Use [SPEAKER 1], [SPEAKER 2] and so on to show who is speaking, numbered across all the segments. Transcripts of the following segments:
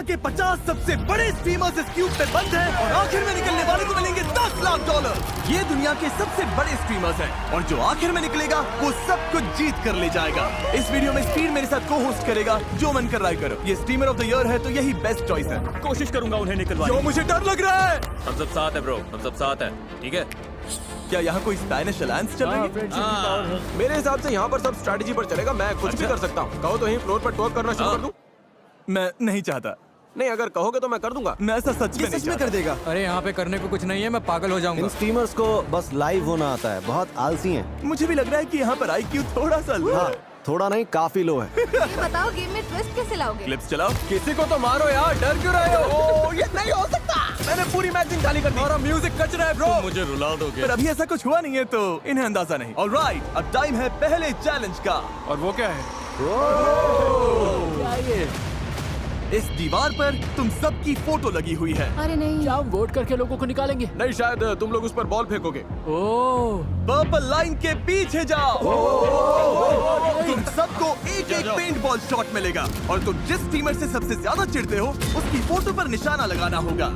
[SPEAKER 1] दुनिया के 50 सबसे बड़े स्ट्रीमर्स इस क्यूब पे बंद हैं और आखिर में निकलने वाले को मिलेंगे $10 लाख। ये दुनिया के सबसे बड़े स्ट्रीमर्स हैं और जो आखिर में निकलेगा वो सब कुछ जीत कर ले जाएगा। इस वीडियो में स्पीड मेरे साथ को होस्ट करेगा, जो मन कर रहा है करो। ये स्ट्रीमर ऑफ द ईयर है तो यही बेस्ट चॉइस है।
[SPEAKER 2] कोशिश करूंगा उन्हें निकलवाने।
[SPEAKER 1] जो मुझे डर लग रहा है।
[SPEAKER 2] हम सब साथ है ब्रो, हम सब साथ है, ठीक है?
[SPEAKER 1] क्या यहाँ कोई स्पेनिश अलायंस चल रही है?
[SPEAKER 3] मेरे हिसाब से यहाँ पर सब स्ट्रेटजी पर चलेगा। मैं कुछ भी कर सकता हूँ। कहो तो यहीं फ्लोर पर टॉक करना शुरू कर दूं?
[SPEAKER 1] मैं नहीं चाहता।
[SPEAKER 3] नहीं, अगर कहोगे तो मैं कर दूंगा।
[SPEAKER 1] मैं ऐसा सच में नहीं कर देगा।
[SPEAKER 4] अरे यहाँ पे करने को कुछ नहीं है, मैं पागल हो जाऊंगा।
[SPEAKER 5] इन स्ट्रीमर्स को बस लाइव होना आता है, बहुत आलसी हैं।
[SPEAKER 1] मुझे भी लग रहा है कि यहाँ पर IQ थोड़ा सा लो
[SPEAKER 5] हाँ,
[SPEAKER 1] है।
[SPEAKER 5] थोड़ा नहीं, काफी लो है।
[SPEAKER 6] ये बताओ गेम में ट्विस्ट कैसे लाओगे?
[SPEAKER 1] क्लिप्स चलाओ।
[SPEAKER 3] किसी को तो मारो यार, डर क्यों रहे हो? ये नहीं हो सकता। मैंने पूरी मैगजीन खाली कर दी।
[SPEAKER 4] हमारा म्यूजिक कच रहा है ब्रो।
[SPEAKER 2] मुझे रुला दोगे?
[SPEAKER 1] पर अभी ऐसा कुछ हुआ नहीं है तो इन्हें अंदाजा नहीं। ऑलराइट, अब टाइम है पहले चैलेंज का।
[SPEAKER 3] और वो क्या है?
[SPEAKER 1] इस दीवार पर तुम सबकी फोटो लगी हुई है।
[SPEAKER 6] अरे नहीं,
[SPEAKER 7] क्या हम वोट करके लोगों को निकालेंगे?
[SPEAKER 3] नहीं, शायद तुम लोग उस पर बॉल फेंकोगे।
[SPEAKER 7] ओह,
[SPEAKER 1] पर्पल लाइन के पीछे जाओ। तुम सबको एक एक पेंट बॉल शॉट मिलेगा और तुम जिस स्ट्रीमर से सबसे ज्यादा चिढ़ते हो उसकी फोटो पर निशाना लगाना होगा।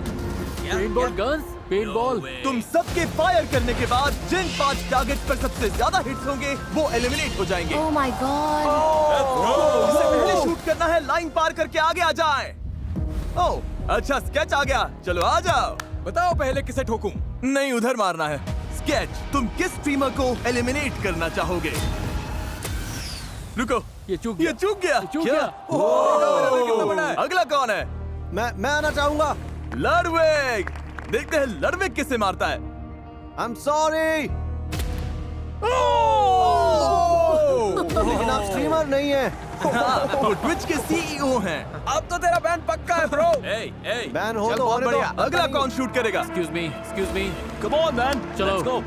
[SPEAKER 7] Paintball guns, paintball.
[SPEAKER 1] तुम सबके फायर करने के बाद जिन 5 टारगेट पर सबसे ज्यादा हिट्स होंगे वो एलिमिनेट हो जाएंगे।
[SPEAKER 6] Oh my God.
[SPEAKER 1] जिसे पहले शूट करना है लाइन पार करके आगे आ जाए। ओह अच्छा, स्केच आ गया। चलो आ जाओ।
[SPEAKER 4] बताओ पहले किसे ठोकूं?
[SPEAKER 1] नहीं, उधर मारना है। स्केच, तुम किस स्ट्रीमर को एलिमिनेट करना चाहोगे? रुको,
[SPEAKER 7] ये चूक
[SPEAKER 1] ये
[SPEAKER 7] गया।
[SPEAKER 1] चूक गया।
[SPEAKER 7] चूक गया।
[SPEAKER 1] कितना बड़ा है? अगला कौन है?
[SPEAKER 5] मैं आना चाहूंगा।
[SPEAKER 1] लडविग। देखते हैं लडविग किसे मारता है।
[SPEAKER 5] आई एम सॉरी, लेकिन आप स्ट्रीमर नहीं है।
[SPEAKER 1] हाँ, वो ट्विच के CEO हैं।
[SPEAKER 3] अब तो तेरा बैन पक्का है ब्रो।
[SPEAKER 5] बैन हो
[SPEAKER 3] चल,
[SPEAKER 5] तो
[SPEAKER 3] बहुत
[SPEAKER 5] होने
[SPEAKER 3] बढ़िया।
[SPEAKER 5] दो।
[SPEAKER 1] अगला कौन शूट करेगा?
[SPEAKER 7] Excuse me.
[SPEAKER 2] Come on man,
[SPEAKER 7] चलो।
[SPEAKER 2] Let's go.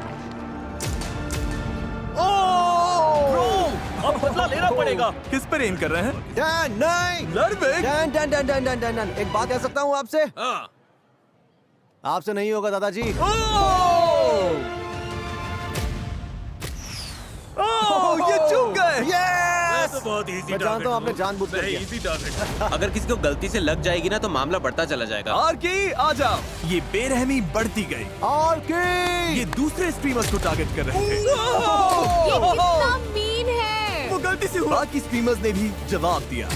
[SPEAKER 2] अब बदला लेना पड़ेगा।
[SPEAKER 1] किस पर एम कर रहे हैं?
[SPEAKER 5] डैन, नहीं।
[SPEAKER 1] Ludwig.
[SPEAKER 5] Dan, Dan, Dan, Dan, Dan, Dan, Dan. एक बात कह सकता हूँ आपसे?
[SPEAKER 2] हाँ।
[SPEAKER 5] आपसे नहीं होगा दादाजी।
[SPEAKER 1] ये चूक गए।
[SPEAKER 5] यस!
[SPEAKER 2] तो बहुत इजी
[SPEAKER 5] मैं जानता हूँ आपने जानबूझ कर किया।
[SPEAKER 2] Easy target. अगर किसी को गलती से लग जाएगी ना तो मामला बढ़ता चला जाएगा।
[SPEAKER 1] आर्की आ जाओ। ये बेरहमी बढ़ती गई।
[SPEAKER 5] और
[SPEAKER 1] ये दूसरे स्ट्रीमर्स को टारगेट कर रहे थे।
[SPEAKER 6] ये कितना मीन है।
[SPEAKER 1] वो गलती से हुआ। बाकी स्ट्रीमर्स ने भी जवाब दिया।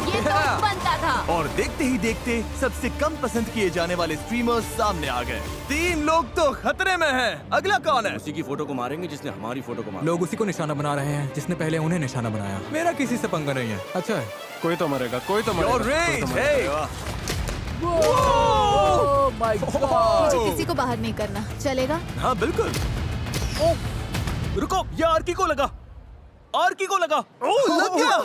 [SPEAKER 6] ये तो बनता था।
[SPEAKER 1] और देखते ही देखते सबसे कम पसंद किए जाने वाले स्ट्रीमर्स सामने आ गए। 3 लोग तो खतरे में हैं। अगला कौन है?
[SPEAKER 2] उसी की फोटो को मारेंगे जिसने हमारी फोटो को मारा।
[SPEAKER 4] लोग उसी को निशाना बना रहे हैं जिसने पहले उन्हें निशाना बनाया। मेरा किसी से पंगा नहीं है। अच्छा है।
[SPEAKER 3] कोई तो मरेगा, कोई तो मरेगा।
[SPEAKER 1] Your rage, hey!
[SPEAKER 7] Oh my God.
[SPEAKER 6] मुझे किसी को बाहर नहीं करना चलेगा।
[SPEAKER 1] हाँ बिल्कुल।
[SPEAKER 2] रुको, ये आर्की को लगा। आर्की को लगा।
[SPEAKER 1] लग गया।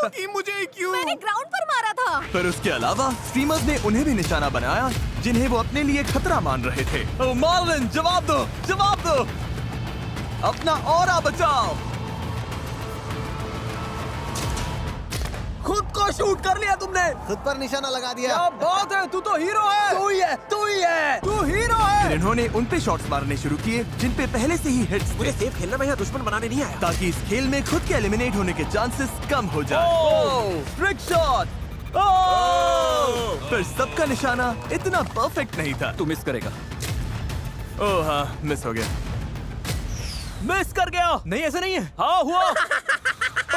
[SPEAKER 1] कि मुझे क्यों?
[SPEAKER 6] मैंने ग्राउंड पर मारा था।
[SPEAKER 1] पर उसके अलावा स्ट्रीमर्स ने उन्हें भी निशाना बनाया जिन्हें वो अपने लिए खतरा मान रहे थे। ओ मार्लिन, जवाब दो, जवाब दो। अपना ऑरा बचाओ।
[SPEAKER 3] खुद को शूट कर लिया तुमने।
[SPEAKER 5] खुद पर निशाना लगा दिया।
[SPEAKER 3] क्या बात है, तू तो हीरो है। तू ही है। तू हीरो है।
[SPEAKER 1] फिर इन्होंने उन पे शॉट्स मारने शुरू किए जिन पे पहले से ही हिट्स थे,
[SPEAKER 3] मुझे सेफ खेलना, मैं यहाँ दुश्मन बनाने नहीं आया।
[SPEAKER 1] ताकि इस खेल में खुद के एलिमिनेट होने के चांसेस कम हो जाए। Trick shot. पर सबका निशाना इतना परफेक्ट नहीं था।
[SPEAKER 2] तू मिस करेगा।
[SPEAKER 1] ओह हाँ, मिस हो गया।
[SPEAKER 2] मिस कर गया।
[SPEAKER 4] नहीं ऐसा नहीं है।
[SPEAKER 2] हाँ हुआ।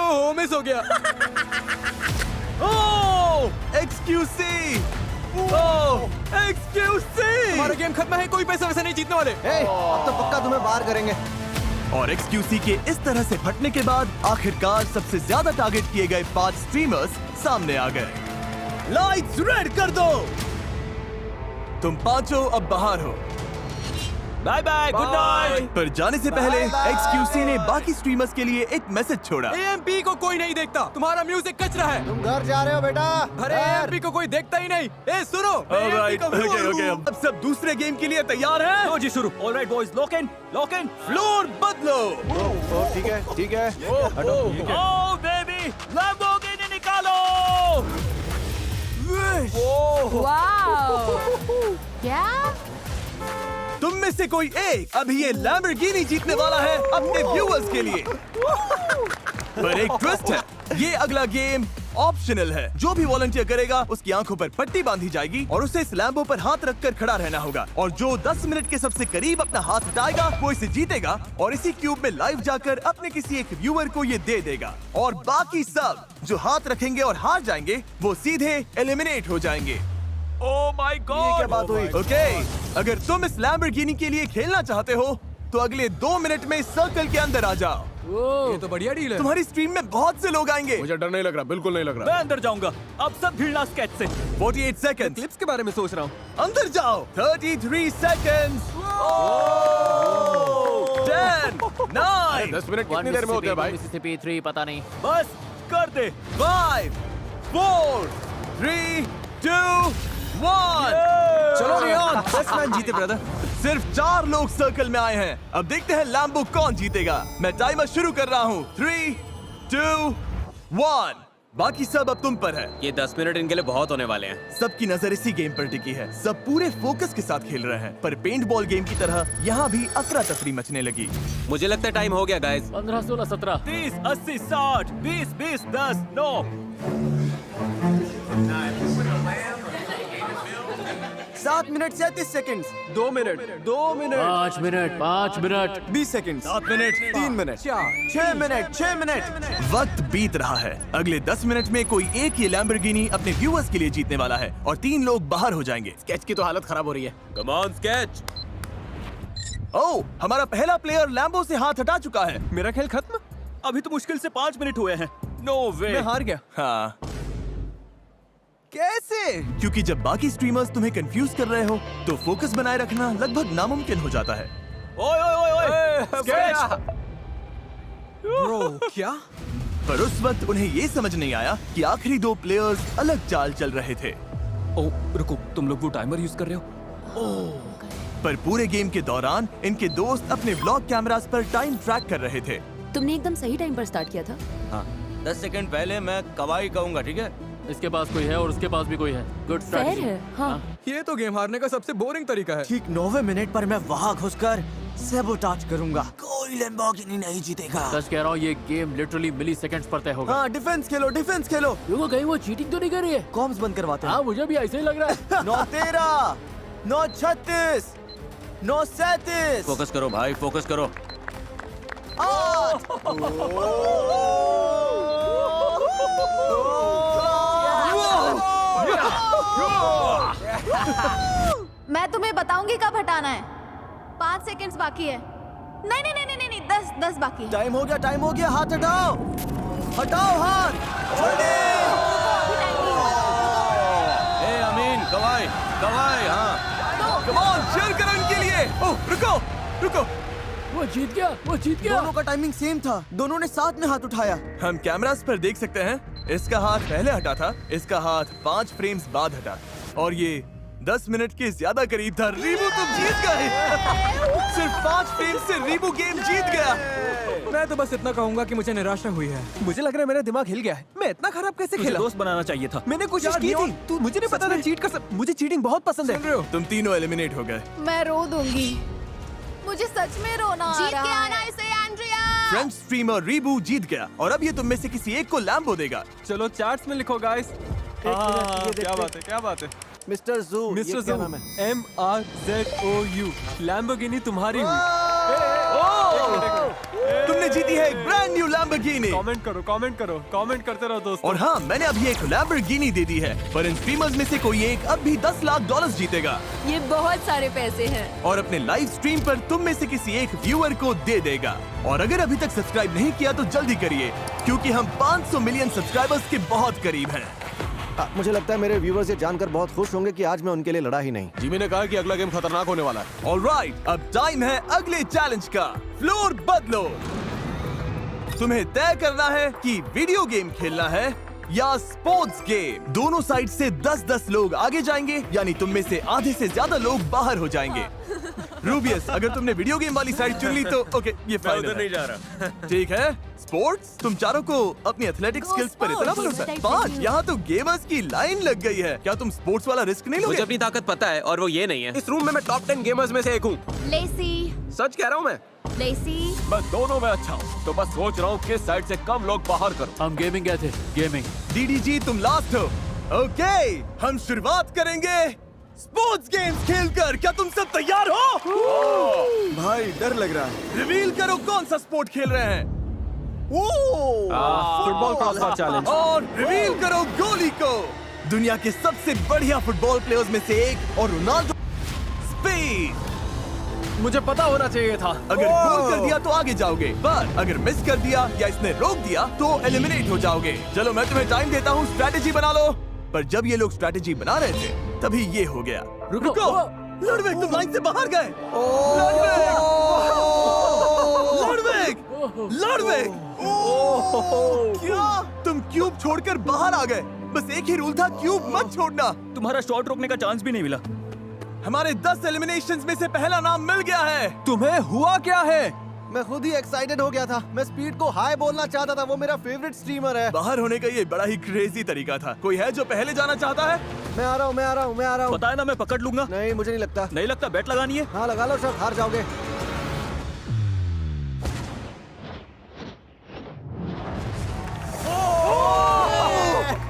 [SPEAKER 4] ओह मिस हो गया।
[SPEAKER 1] एक्सक्यूसी। एक्सक्यूसी।
[SPEAKER 4] हमारा गेम खत्म है, कोई पैसा वैसा नहीं जीतने वाले।
[SPEAKER 5] अब तो पक्का तुम्हें बाहर करेंगे।
[SPEAKER 1] और एक्सक्यूसी के इस तरह से फटने के बाद आखिरकार सबसे ज्यादा टारगेट किए गए 5 स्ट्रीमर्स सामने आ गए। लाइट्स रेड कर दो। तुम पांचों अब बाहर हो।
[SPEAKER 2] Bye bye, good night.
[SPEAKER 1] पर जाने से पहले एक्सक्यूसी ने बाकी स्ट्रीमर्स के लिए एक मैसेज छोड़ा।
[SPEAKER 4] AMP को कोई नहीं देखता, तुम्हारा म्यूजिक कच रहा है।
[SPEAKER 5] तुम घर जा रहे हो बेटा।
[SPEAKER 4] अरे AMP को कोई देखता ही नहीं। ए सुनो।
[SPEAKER 1] Alright, okay. अब सब दूसरे गेम के लिए तैयार हैं?
[SPEAKER 2] लो जी शुरू। Alright boys, lock in.
[SPEAKER 1] Floor बदलो।
[SPEAKER 5] ठीक है। हटो।
[SPEAKER 2] ओह बेबी, लैम्बोर्गिनी निकालो।
[SPEAKER 6] वाओ। क्या?
[SPEAKER 1] तुम में से कोई एक अभी ये लैम्बोर्गिनी जीतने वाला है अपने व्यूअर्स के लिए। पर एक ट्विस्ट है, ये अगला गेम ऑप्शनल है। जो भी वॉलंटियर करेगा उसकी आंखों पर पट्टी बांधी जाएगी और उसे इस लैम्बो पर हाथ रखकर खड़ा रहना होगा, और जो 10 मिनट के सबसे करीब अपना हाथ हटाएगा वो इसे जीतेगा और इसी क्यूब में लाइव जाकर अपने किसी एक व्यूअर को ये दे देगा, और बाकी सब जो हाथ रखेंगे और हार जाएंगे वो सीधे एलिमिनेट हो जाएंगे।
[SPEAKER 3] ओह माय
[SPEAKER 5] ये
[SPEAKER 3] गॉड,
[SPEAKER 5] क्या बात हुई?
[SPEAKER 1] ओके, अगर तुम इस लैम्बोर्गिनी के लिए खेलना चाहते हो तो अगले 2 मिनट में इस सर्कल के अंदर आ जाओ।
[SPEAKER 4] ये तो बढ़िया डील है।
[SPEAKER 1] तुम्हारी स्ट्रीम में बहुत से लोग आएंगे।
[SPEAKER 3] मुझे डर नहीं लग रहा, बिल्कुल नहीं लग रहा। मैं अंदर जाऊंगा, अब सब भिड़ना स्केच से।
[SPEAKER 1] 48 सेकंड्स।
[SPEAKER 3] क्लिप्स के बारे में सोच रहा हूँ।
[SPEAKER 1] अंदर जाओ। 33 सेकंड्स। 10 9
[SPEAKER 3] 10 मिनट कितनी देर में होते हैं भाई?
[SPEAKER 7] मिसिसिपी 3 पता नहीं।
[SPEAKER 3] बस कर दे।
[SPEAKER 1] 5 4 3 2 1।
[SPEAKER 3] चलो रियान, 10 मैच जीते ब्रदर।
[SPEAKER 1] सिर्फ 4 लोग सर्कल में आए हैं। अब देखते हैं लैम्बो कौन जीतेगा। मैं टाइमर शुरू कर रहा हूँ। 3 2 1। बाकी सब अब तुम पर है।
[SPEAKER 2] ये 10 मिनट इनके लिए बहुत होने वाले हैं।
[SPEAKER 1] सबकी नजर इसी गेम पर टिकी है। सब पूरे फोकस के साथ खेल रहे हैं, पर पेंट बॉल गेम की तरह यहाँ भी अफरा तफरी मचने लगी।
[SPEAKER 2] मुझे लगता है टाइम हो गया guys.
[SPEAKER 7] 15, 16, 17।
[SPEAKER 3] 30 80 60 20 20 10 9।
[SPEAKER 5] 7 minute 37 seconds.
[SPEAKER 3] 2 minute 2 minute
[SPEAKER 7] 5 minute 5 minute
[SPEAKER 5] 20 seconds.
[SPEAKER 3] 7 minute
[SPEAKER 5] 3 minute 6 minute 6 minute.
[SPEAKER 1] वक्त बीत रहा है। अगले 10 मिनट में कोई एक ही लैम्बोर्गिनी अपने व्यूअर्स के लिए जीतने वाला है और 3 लोग बाहर हो जाएंगे।
[SPEAKER 3] स्केच की तो हालत खराब हो रही है।
[SPEAKER 2] Come on sketch.
[SPEAKER 1] ओह, हमारा पहला प्लेयर लैम्बो से हाथ हटा चुका है।
[SPEAKER 3] मेरा खेल खत्म? अभी तो मुश्किल से 5 मिनट हुए हैं। नो वे, मैं हार गया।
[SPEAKER 1] हाँ,
[SPEAKER 3] कैसे?
[SPEAKER 1] क्योंकि जब बाकी स्ट्रीमर्स तुम्हें कंफ्यूज कर रहे हो तो फोकस बनाए रखना लगभग नामुमकिन हो जाता है।
[SPEAKER 3] ओए ओए ओए ओए, स्केच।
[SPEAKER 1] ब्रो, क्या? पर उस वक्त उन्हें ये समझ नहीं आया कि आखिरी 2 प्लेयर्स अलग चाल चल रहे थे।
[SPEAKER 3] ओह रुको, तुम लोग वो टाइमर यूज कर रहे हो?
[SPEAKER 1] पर पूरे गेम के दौरान इनके दोस्त अपने ब्लॉग कैमरास पर टाइम ट्रैक कर रहे थे।
[SPEAKER 8] तुमने एकदम सही टाइम पर स्टार्ट किया था।
[SPEAKER 5] हाँ, 10 सेकंड पहले मैं कवाई कहूंगा, ठीक है?
[SPEAKER 7] इसके पास कोई है और उसके पास भी कोई है। Good
[SPEAKER 8] fair
[SPEAKER 7] strategy.
[SPEAKER 8] है। हाँ।
[SPEAKER 4] ये तो गेम हारने का सबसे बोरिंग तरीका है।
[SPEAKER 5] ठीक 9वें मिनट पर मैं वहाँ घुसकर सैबोटाज करूंगा। कोई लैम्बोर्गिनी नहीं जीतेगा।
[SPEAKER 7] सच कह रहा हूँ, ये गेम लिटरली मिली सेकंड्स पर तय होगा।
[SPEAKER 5] हाँ, डिफेंस खेलो, डिफेंस खेलो।
[SPEAKER 7] रुको, कहीं वो चीटिंग तो नहीं कर रही है?
[SPEAKER 5] कॉम्स बंद करवाते हैं।
[SPEAKER 7] हाँ, मुझे भी ऐसे ही लग रहा है।
[SPEAKER 5] 9-13 9-36 9-37।
[SPEAKER 2] फोकस करो भाई, फोकस करो।
[SPEAKER 6] मैं तुम्हें बताऊंगी कब हटाना है। 5 सेकंड्स बाकी है। नहीं नहीं नहीं नहीं नहीं 10 बाकी है।
[SPEAKER 5] टाइम हो गया, टाइम हो गया। हाथ हटाओ, हटाओ हाथ।
[SPEAKER 2] ए अमीन, कवाई कवाई। हाँ,
[SPEAKER 1] कम ऑन, cheer करो इनके लिए। ओह, रुको रुको।
[SPEAKER 7] वो जीत गया, वो जीत गया।
[SPEAKER 5] दोनों का टाइमिंग सेम था। दोनों ने साथ में हाथ उठाया।
[SPEAKER 1] हम कैमरास पर देख सकते हैं, इसका हाथ पहले हटा था, इसका हाथ 5 फ्रेम्स बाद हटा, और ये 10 मिनट के ज्यादा करीब था। रीबू, तुम जीत गए। सिर्फ 5 फ्रेम्स से रीबू गेम जीत गया।
[SPEAKER 4] मैं तो बस इतना कहूंगा कि मुझे निराशा हुई है।
[SPEAKER 3] मुझे लग रहा है मेरा दिमाग हिल गया है। मैं इतना खराब कैसे खेला? दोस्त बनाना चाहिए था। मैंने कोशिश की थी। तू मुझे नहीं पता था चीट कर मुझे चीटिंग बहुत पसंद
[SPEAKER 4] सुन रहे हो?
[SPEAKER 1] तुम तीनों एलिमिनेट हो गए।
[SPEAKER 6] मैं रो दूंगी। मुझे सच में रोना आ रहा है। जीत के आना इसे एंड्रिया।
[SPEAKER 1] फ्रेंच स्ट्रीमर रीबू जीत गया और अब ये तुम में से किसी एक को लैम्बो देगा।
[SPEAKER 3] चलो चैट्स में लिखो गाइस। क्या बात है, क्या बात है।
[SPEAKER 5] मिस्टर जू,
[SPEAKER 3] मिस्टर
[SPEAKER 5] ये क्या
[SPEAKER 3] जू,
[SPEAKER 5] नाम है?
[SPEAKER 3] MRZOU, लैम्बोर्गिनी तुम्हारी हुई।
[SPEAKER 1] तुमने जीती है एक ब्रांड न्यू लैम्बोर्गिनी।
[SPEAKER 3] कमेंट करो, कमेंट करो, कमेंट करते रहो दोस्तों।
[SPEAKER 1] और हाँ, मैंने अभी एक लैम्बोर्गिनी दे दी है, पर इन स्ट्रीमर्स में से कोई एक अब भी $10 लाख जीतेगा
[SPEAKER 8] ये बहुत सारे पैसे हैं।
[SPEAKER 1] और अपने लाइव स्ट्रीम पर तुम में से किसी एक व्यूअर को दे देगा। और अगर अभी तक सब्सक्राइब नहीं किया तो जल्दी करिए, क्योंकि हम 500 मिलियन सब्सक्राइबर्स के बहुत करीब हैं।
[SPEAKER 5] मुझे लगता है मेरे व्यूवर्स ये जानकर बहुत खुश होंगे कि आज मैं उनके लिए लड़ा ही नहीं।
[SPEAKER 3] जिमी ने कहा कि अगला गेम खतरनाक होने वाला है।
[SPEAKER 1] ऑलराइट, अब टाइम है अगले चैलेंज का। फ्लोर बदलो। तुम्हें तय करना है कि वीडियो गेम खेलना है या स्पोर्ट्स गेम। दोनों साइड से 10-10 लोग आगे जाएंगे, यानी तुम में से आधे से ज्यादा लोग बाहर हो जाएंगे। रूबियस, अगर तुमने वीडियो गेम वाली साइड चुन ली तो ओके, ये फाइनल है।
[SPEAKER 2] जा रहा।
[SPEAKER 1] ठीक है। स्पोर्ट्स, तुम चारों को अपनी एथलेटिक स्किल्स पर इतना भरोसा है? 5, यहाँ तो गेमर्स की लाइन लग गई है। क्या तुम स्पोर्ट्स वाला रिस्क नहीं
[SPEAKER 2] मुझे
[SPEAKER 1] लोगे?
[SPEAKER 2] अपनी ताकत पता है और वो ये नहीं है।
[SPEAKER 3] इस रूम में मैं टॉप 10 गेमर्स में से एक हूँ।
[SPEAKER 6] लेसी।
[SPEAKER 3] सच कह रहा हूँ मैं।
[SPEAKER 6] लेसी।
[SPEAKER 9] मैं दोनों में अच्छा हूँ, तो बस सोच रहा हूँ किस साइड से कम लोग बाहर करूँ।
[SPEAKER 7] हम गेमिंग गए थे, गेमिंग।
[SPEAKER 1] डीडीजी तुम लास्ट हो। ओके, हम शुरुआत करेंगे स्पोर्ट्स गेम्स खेलकर। क्या तुम सब तैयार हो?
[SPEAKER 5] भाई डर लग रहा है।
[SPEAKER 1] रिवील करो कौन सा स्पोर्ट खेल रहे हैं।
[SPEAKER 9] Football crossbar challenge.
[SPEAKER 1] और रिवील करो गोली को। दुनिया के सबसे बढ़िया फुटबॉल प्लेयर्स में से एक और रोनाल्डो। स्पेन।
[SPEAKER 3] मुझे पता होना चाहिए था।
[SPEAKER 1] अगर गोल कर दिया तो आगे जाओगे, पर अगर मिस कर दिया या इसने रोक दिया तो एलिमिनेट हो जाओगे। चलो मैं तुम्हें टाइम देता हूँ, स्ट्रैटेजी बना लो। पर जब ये लोग स्ट्रैटेजी बना रहे थे तभी ये हो गया। रुको, लड़वेग तुम लाइन से बाहर गए। लड़वेग क्या तुम क्यूब छोड़कर बाहर आ गए? बस एक ही रूल था, क्यूब मत छोड़ना।
[SPEAKER 9] तुम्हारा शॉट रोकने का चांस भी नहीं मिला।
[SPEAKER 1] हमारे 10 एलिमिनेशंस में से पहला नाम मिल गया है।
[SPEAKER 3] तुम्हें हुआ क्या है?
[SPEAKER 5] मैं खुद ही एक्साइटेड हो गया था। मैं स्पीड को हाई बोलना चाहता था, वो मेरा फेवरेट स्ट्रीमर है।
[SPEAKER 1] बाहर होने का ये बड़ा ही क्रेजी तरीका था। कोई है जो पहले जाना चाहता है?
[SPEAKER 5] मैं आ रहा हूँ।
[SPEAKER 9] पता है ना, मैं पकड़ लूंगा।
[SPEAKER 5] नहीं मुझे नहीं लगता।
[SPEAKER 9] नहीं लगता? बैट लगानी है।
[SPEAKER 5] हाँ लगा लो सर, हार जाओगे।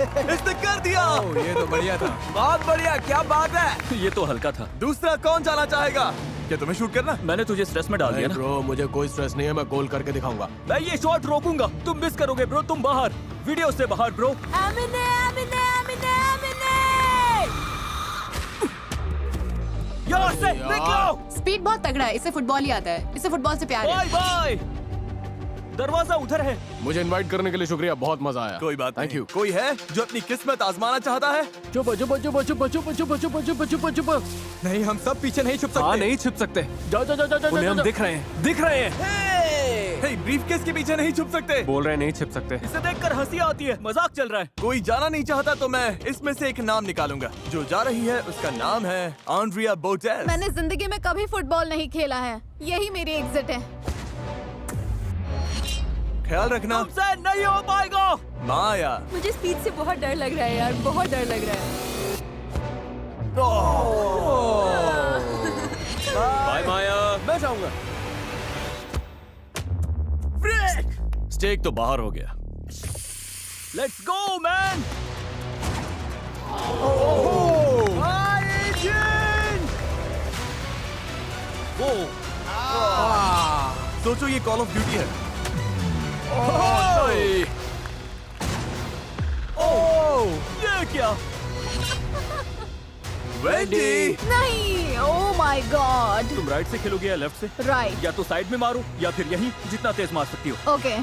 [SPEAKER 1] इसने कर दिया।
[SPEAKER 4] ये तो बढ़िया था।
[SPEAKER 3] बहुत बढ़िया, क्या बात है।
[SPEAKER 9] ये तो हल्का था।
[SPEAKER 1] दूसरा कौन जाना चाहेगा? क्या तुम्हें शूट करना?
[SPEAKER 9] मैंने तुझे स्ट्रेस में डाल दिया ना।
[SPEAKER 3] ब्रो मुझे कोई स्ट्रेस नहीं है, मैं गोल करके दिखाऊंगा।
[SPEAKER 9] मैं ये शॉट रोकूंगा, तुम मिस करोगे ब्रो। तुम बाहर, वीडियो से बाहर ब्रो। यहाँ से निकलो।
[SPEAKER 8] स्पीड बहुत तगड़ा है, इसे फुटबॉल ही आता है, इसे फुटबॉल से प्यार है।
[SPEAKER 9] Bye bye. दरवाजा उधर है।
[SPEAKER 3] मुझे इनवाइट करने के लिए शुक्रिया, बहुत मजा आया।
[SPEAKER 1] कोई बात
[SPEAKER 3] थैंक
[SPEAKER 1] नहीं।
[SPEAKER 3] यू।
[SPEAKER 1] कोई है जो अपनी किस्मत आजमाना चाहता है?
[SPEAKER 7] चुप चुप चुप चुप चुप चुप चुप चुप चुप चुप।
[SPEAKER 4] नहीं, हम सब पीछे नहीं छुप सकते।
[SPEAKER 3] हाँ नहीं छुप सकते,
[SPEAKER 7] जाओ जाओ जाओ जाओ।
[SPEAKER 3] उन्हें हम दिख रहे हैं।
[SPEAKER 1] हे, ब्रीफकेस के पीछे नहीं छुप सकते।
[SPEAKER 3] बोल रहे नहीं छुप सकते।
[SPEAKER 9] इसे देखकर हंसी आती है, मजाक चल रहा है।
[SPEAKER 1] कोई जाना नहीं चाहता तो मैं इसमें से एक नाम निकालूंगा। जो जा रही है उसका नाम है आंड्रिया बोटेस।
[SPEAKER 6] मैंने जिंदगी में कभी फुटबॉल नहीं खेला है, यही मेरी एग्जिट है।
[SPEAKER 1] ख्याल रखना।
[SPEAKER 9] तुमसे नहीं हो पाएगा।
[SPEAKER 1] माया।
[SPEAKER 8] मुझे स्पीड से बहुत डर लग रहा है यार, बहुत डर लग रहा है।
[SPEAKER 9] बाय माया।
[SPEAKER 3] मैं जाऊंगा। स्टेक तो बाहर हो गया।
[SPEAKER 9] Let's go man.
[SPEAKER 1] सोचो ये कॉल ऑफ ड्यूटी है।
[SPEAKER 9] ये क्या?
[SPEAKER 1] वेंडी।
[SPEAKER 6] नहीं, ओह माय गॉड।
[SPEAKER 9] तुम राइट से खेलोगे या लेफ्ट से?
[SPEAKER 6] राइट।
[SPEAKER 9] या तो साइड में मारो या फिर यहीं, जितना तेज मार सकती हो।
[SPEAKER 6] ओके।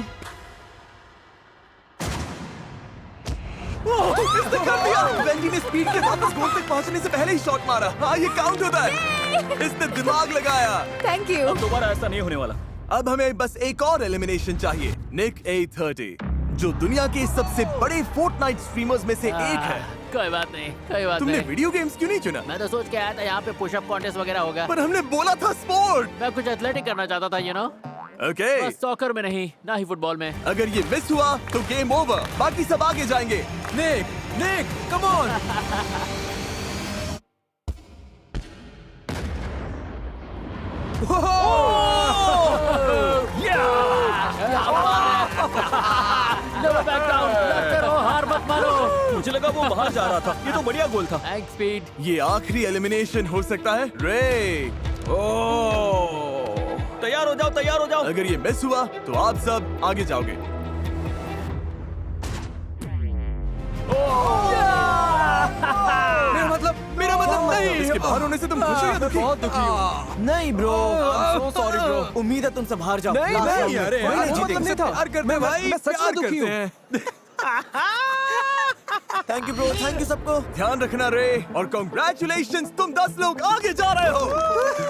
[SPEAKER 1] इसने कर दिया। वेंडी ने स्पीड के साथ उस गोल तक पहुंचने से पहले ही शॉट मारा। हाँ ये काउंट होता है। इसने दिमाग लगाया।
[SPEAKER 6] Thank you.
[SPEAKER 9] अब दोबारा ऐसा नहीं होने वाला।
[SPEAKER 1] अब हमें बस एक और एलिमिनेशन चाहिए। निक A30 जो दुनिया के सबसे बड़े फोर्टनाइट स्ट्रीमर्स में से एक है।
[SPEAKER 7] कोई बात नहीं, कोई बात
[SPEAKER 1] तुमने
[SPEAKER 7] नहीं।
[SPEAKER 1] वीडियो गेम्स क्यों नहीं चुना?
[SPEAKER 7] मैं तो सोच के आया था यहाँ पे पुशअप कॉन्टेस्ट वगैरह होगा।
[SPEAKER 1] पर हमने बोला था स्पोर्ट।
[SPEAKER 7] मैं कुछ एथलेटिक करना चाहता था, यू नो।
[SPEAKER 1] ओके।
[SPEAKER 7] बस सॉकर में नहीं, ना ही फुटबॉल में।
[SPEAKER 1] अगर ये मिस हुआ तो गेम ओवर, बाकी सब आगे जाएंगे। Nick come on.
[SPEAKER 7] Never back down, लड़ते रहो, हार मत मानो।
[SPEAKER 9] मुझे लगा वो बाहर जा रहा था। ये तो बढ़िया गोल था।
[SPEAKER 7] Thanks speed.
[SPEAKER 1] ये आखिरी एलिमिनेशन हो सकता है। रे
[SPEAKER 9] तैयार हो जाओ, तैयार हो जाओ।
[SPEAKER 1] अगर ये मिस हुआ तो आप सब आगे जाओगे। मेरा मतलब नहीं। इसके बाहर होने से तुम खुश हो या दुखी?
[SPEAKER 5] बहुत दुखी हूँ। नहीं ब्रो, सो सॉरी ब्रो। उम्मीद है तुम सब हार जाओ।
[SPEAKER 3] नहीं,
[SPEAKER 5] Last
[SPEAKER 3] नहीं,
[SPEAKER 5] round में
[SPEAKER 1] अरे
[SPEAKER 5] कोई
[SPEAKER 1] यार,
[SPEAKER 5] नहीं
[SPEAKER 1] वो
[SPEAKER 5] जीतेगा।
[SPEAKER 1] मतलब नहीं था। प्यार करते हैं भाई,
[SPEAKER 3] मैं सच में
[SPEAKER 1] प्यार
[SPEAKER 3] दुखी
[SPEAKER 1] करते
[SPEAKER 3] हूँ।
[SPEAKER 1] हैं।
[SPEAKER 5] Thank you bro, thank you सबको।
[SPEAKER 1] ध्यान रखना रे, और कॉन्ग्रेचुलेशंस, तुम 10 लोग आगे जा रहे हो।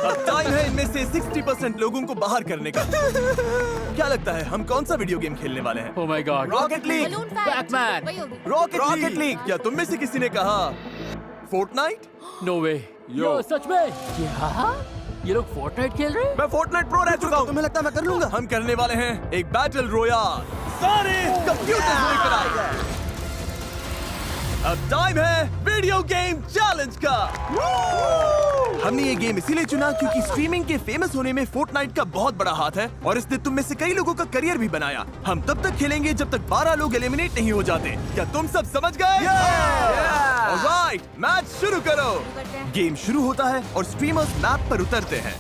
[SPEAKER 1] अब टाइम है इनमें से 60% लोगों को बाहर करने का। क्या लगता है हम कौन सा वीडियो गेम खेलने वाले हैं?
[SPEAKER 7] Oh my God.
[SPEAKER 1] Rocket league.
[SPEAKER 6] Balloon fight.
[SPEAKER 7] Batman.
[SPEAKER 6] वही होगी।
[SPEAKER 1] Rocket league. क्या तुम में से किसी ने कहा फोर्टनाइट?
[SPEAKER 7] No way. यो सच में? क्या? ये लोग फोर्टनाइट खेल रहे हैं?
[SPEAKER 1] मैं फोर्टनाइट प्रो रह चुका हूँ।
[SPEAKER 5] तुम्हें लगता है मैं कर लूंगा?
[SPEAKER 1] हम करने वाले हैं एक बैटल रोयाल। सारे कंप्यूटर लेकर आए। अब टाइम है वीडियो गेम चैलेंज का। हमने ये गेम इसीलिए चुना क्योंकि स्ट्रीमिंग के फेमस होने में फोर्टनाइट का बहुत बड़ा हाथ है और इसने तुम में से कई लोगों का करियर भी बनाया। हम तब तक खेलेंगे जब तक 12 लोग एलिमिनेट नहीं हो जाते। क्या तुम सब समझ गए? ऑलराइट, मैच शुरू करो। गेम शुरू होता है और स्ट्रीमर्स मैप पर उतरते हैं।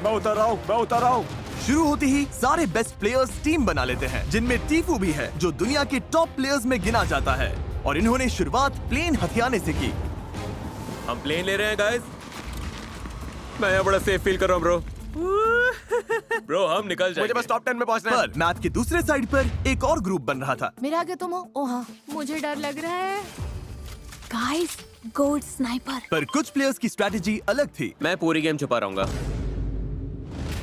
[SPEAKER 9] मैं उतर रहा हूँ।
[SPEAKER 1] शुरू होते ही सारे बेस्ट प्लेयर्स टीम बना लेते हैं, जिनमें टीफू भी है जो दुनिया के टॉप प्लेयर्स में गिना जाता है। और इन्होंने शुरुआत प्लेन हथियाने से की।
[SPEAKER 2] हम प्लेन ले रहे हैं गाइस। मैं यहाँ बड़ा सेफ फील कर रहा हूँ ब्रो। ब्रो हम निकल जाएंगे।
[SPEAKER 1] मुझे बस टॉप 10 में पहुंचना है। पर मैप के दूसरे साइड पर एक और ग्रुप बन रहा था।
[SPEAKER 8] मेरे आगे तुम हो। ओ हाँ, मुझे डर लग रहा है।
[SPEAKER 6] Guys, gold sniper.
[SPEAKER 1] पर कुछ प्लेयर्स की स्ट्रैटेजी अलग थी।
[SPEAKER 2] मैं पूरी गेम छुपा रहूंगा।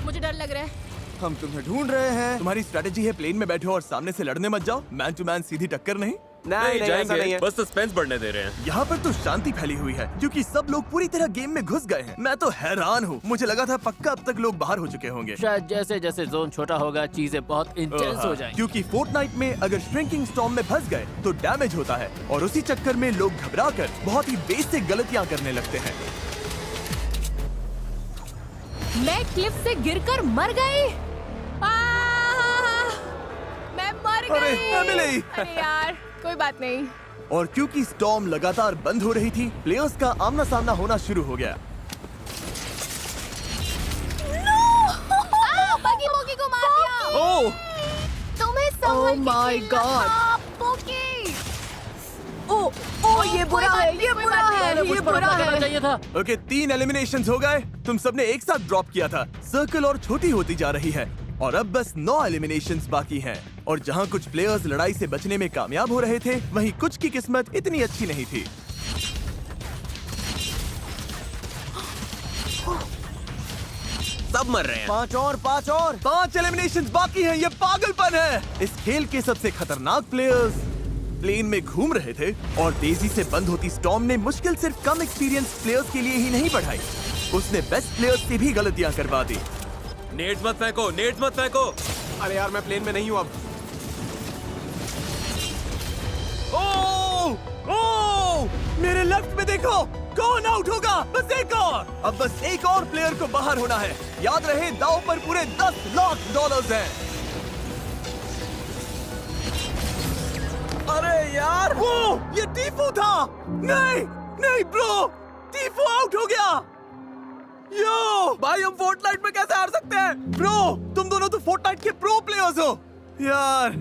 [SPEAKER 8] मुझे डर लग रहा है।
[SPEAKER 1] हम तुम्हें ढूंढ रहे हैं। तुम्हारी स्ट्रैटेजी है प्लेन में बैठो और सामने से लड़ने मत जाओ। मैन टू मैन सीधी टक्कर नहीं।
[SPEAKER 2] नहीं जाएंगे, बस सस्पेंस बढ़ने दे रहे हैं।
[SPEAKER 1] यहाँ पर तो शांति फैली हुई है क्योंकि सब लोग पूरी तरह गेम में घुस गए हैं। मैं तो हैरान हूँ। मुझे लगा था पक्का अब तक लोग बाहर हो चुके होंगे।
[SPEAKER 7] शायद जैसे जैसे जोन छोटा होगा चीजें बहुत इंटेंस हो जाएंगी।
[SPEAKER 1] क्योंकि फोर्टनाइट में अगर श्रिंकिंग स्टॉर्म में फंस गए तो डैमेज होता है और उसी चक्कर में लोग घबराकर बहुत ही बेसिक गलतियाँ करने लगते हैं।
[SPEAKER 8] मैं क्लिफ से गिरकर मर गई। मैं मर
[SPEAKER 1] अरे,
[SPEAKER 8] गई।
[SPEAKER 1] एमिली!
[SPEAKER 8] अरे यार, कोई बात नहीं।
[SPEAKER 1] और क्योंकि स्टॉर्म लगातार बंद हो रही थी, प्लेयर्स का आमना सामना होना शुरू हो गया।
[SPEAKER 6] बगी बोगी को मार दिया।
[SPEAKER 1] ओह!
[SPEAKER 6] तुम्हें
[SPEAKER 8] Oh my God!
[SPEAKER 6] बोगी।
[SPEAKER 8] ओ ये बुरा है, ये बुरा है, ये बुरा है।
[SPEAKER 7] चाहिए था।
[SPEAKER 1] ओके, 3 एलिमिनेशंस हो गए। तुम सबने एक साथ ड्रॉप किया था। सर्कल और छोटी होती जा रही है और अब बस 9 एलिमिनेशंस बाकी हैं। और जहां कुछ प्लेयर्स लड़ाई से बचने में कामयाब हो रहे थे, वहीं कुछ की किस्मत इतनी अच्छी नहीं थी।
[SPEAKER 2] सब मर रहे हैं।
[SPEAKER 1] 5 एलिमिनेशंस बाकी हैं। ये पागलपन है। इस खेल के सबसे खतरनाक प्लेयर्स प्लेन में घूम रहे थे और तेजी से बंद होती स्टॉर्म ने मुश्किल सिर्फ कम एक्सपीरियंस प्लेयर्स के लिए ही नहीं बढ़ाई, उसने बेस्ट प्लेयर्स से भी गलतियां करवा दी।
[SPEAKER 2] नेट्स मत फेंको, नेट्स मत फेंको।
[SPEAKER 3] अरे यार, मैं प्लेन में नहीं हूँ अब।
[SPEAKER 1] ओह! मेरे लेफ्ट में देखो, कौन आउट होगा? बस एक और। अब बस एक और प्लेयर को बाहर होना है। याद रहे, दांव पर पूरे $10 लाख हैं। अरे यार, वो ये टीफू था। नहीं ब्रो, टीफू आउट हो गया। यो भाई, हम फोर्टनाइट में कैसे हार सकते हैं? ब्रो, तुम दोनों तो फोर्टनाइट के प्रो प्लेयर्स हो। यार,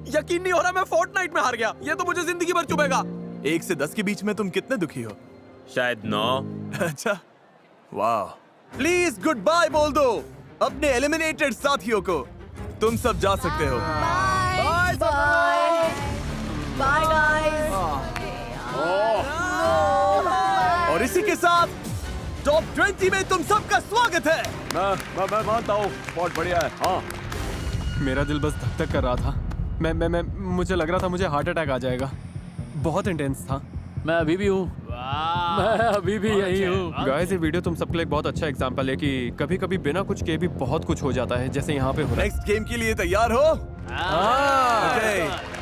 [SPEAKER 3] यकीन नहीं हो रहा, मैं फोर्टनाइट में हार गया। ये तो मुझे जिंदगी भर चुभेगा।
[SPEAKER 1] 1 से 10 के बीच में तुम कितने दुखी हो?
[SPEAKER 2] शायद 9।
[SPEAKER 1] अच्छा, वाह। प्लीज गुड बाय बोल दो अपने एलिमिनेटेड साथियों को। तुम सब जा सकते हो।
[SPEAKER 6] Bye bye guys.
[SPEAKER 1] और इसी के साथ टॉप 20 में तुम सबका स्वागत है।
[SPEAKER 9] मैं मानता हूँ, बहुत बढ़िया है। हाँ,
[SPEAKER 3] मेरा दिल बस धक धक कर रहा था। मैं मुझे लग रहा था मुझे हार्ट अटैक आ जाएगा। बहुत इंटेंस था।
[SPEAKER 7] मैं अभी भी हूँ। मैं अभी भी यही हूँ।
[SPEAKER 3] गाइस, ये वीडियो तुम सबके लिए एक बहुत अच्छा एग्जांपल है कि कभी-कभी बिना कुछ किए भी बहुत कुछ हो जाता है, जैसे यहाँ पे हो रहा है।
[SPEAKER 1] नेक्स्ट गेम के लिए तैयार हो? ओके।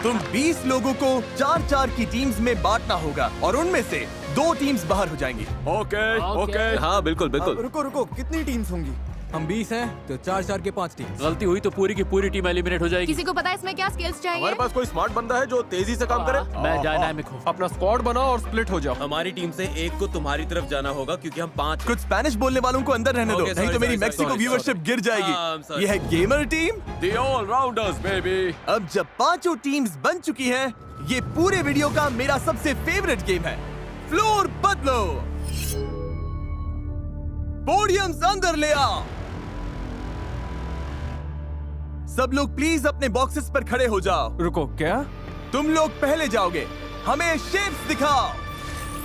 [SPEAKER 1] तुम 20 लोगों को 4-4 की टीम्स में बांटना होगा और उनमें से 2 टीम्स बाहर हो जाएंगी।
[SPEAKER 9] ओके।
[SPEAKER 2] हाँ बिल्कुल बिल्कुल।
[SPEAKER 5] रुको, कितनी टीम्स होंगी?
[SPEAKER 4] हम 20 हैं तो 4-4 के 5 टीम।
[SPEAKER 7] गलती हुई तो पूरी की पूरी टीम एलिमिनेट हो जाएगी।
[SPEAKER 8] किसी को पता है इसमें क्या स्किल्स चाहिए?
[SPEAKER 9] हमारे पास कोई स्मार्ट बंदा है जो तेजी से काम करे?
[SPEAKER 7] मैं डायनामिक हूँ।
[SPEAKER 3] अपना स्क्वाड बनाओ और स्प्लिट हो जाओ।
[SPEAKER 2] हमारी टीम से एक को तुम्हारी तरफ जाना होगा क्योंकि हम 5।
[SPEAKER 1] कुछ स्पेनिश बोलने वालों को अंदर रहने दो,
[SPEAKER 2] Okay,
[SPEAKER 1] नहीं तो
[SPEAKER 2] sorry,
[SPEAKER 1] मेरी
[SPEAKER 2] sorry,
[SPEAKER 1] Mexico
[SPEAKER 2] sorry,
[SPEAKER 1] viewership
[SPEAKER 2] sorry.
[SPEAKER 1] गिर जाएगी।
[SPEAKER 2] I'm sorry.
[SPEAKER 1] ये है gamer team.
[SPEAKER 9] The all-rounders, baby.
[SPEAKER 1] अब जब 5 टीम्स बन चुकी हैं, ये पूरे वीडियो का मेरा सबसे फेवरेट गेम है। फ्लोर बदलो, पोडियम्स अंदर ले आओ। सब लोग प्लीज अपने बॉक्सेस पर खड़े हो जाओ।
[SPEAKER 3] रुको, क्या?
[SPEAKER 1] तुम लोग पहले जाओगे, हमें शेप्स दिखाओ।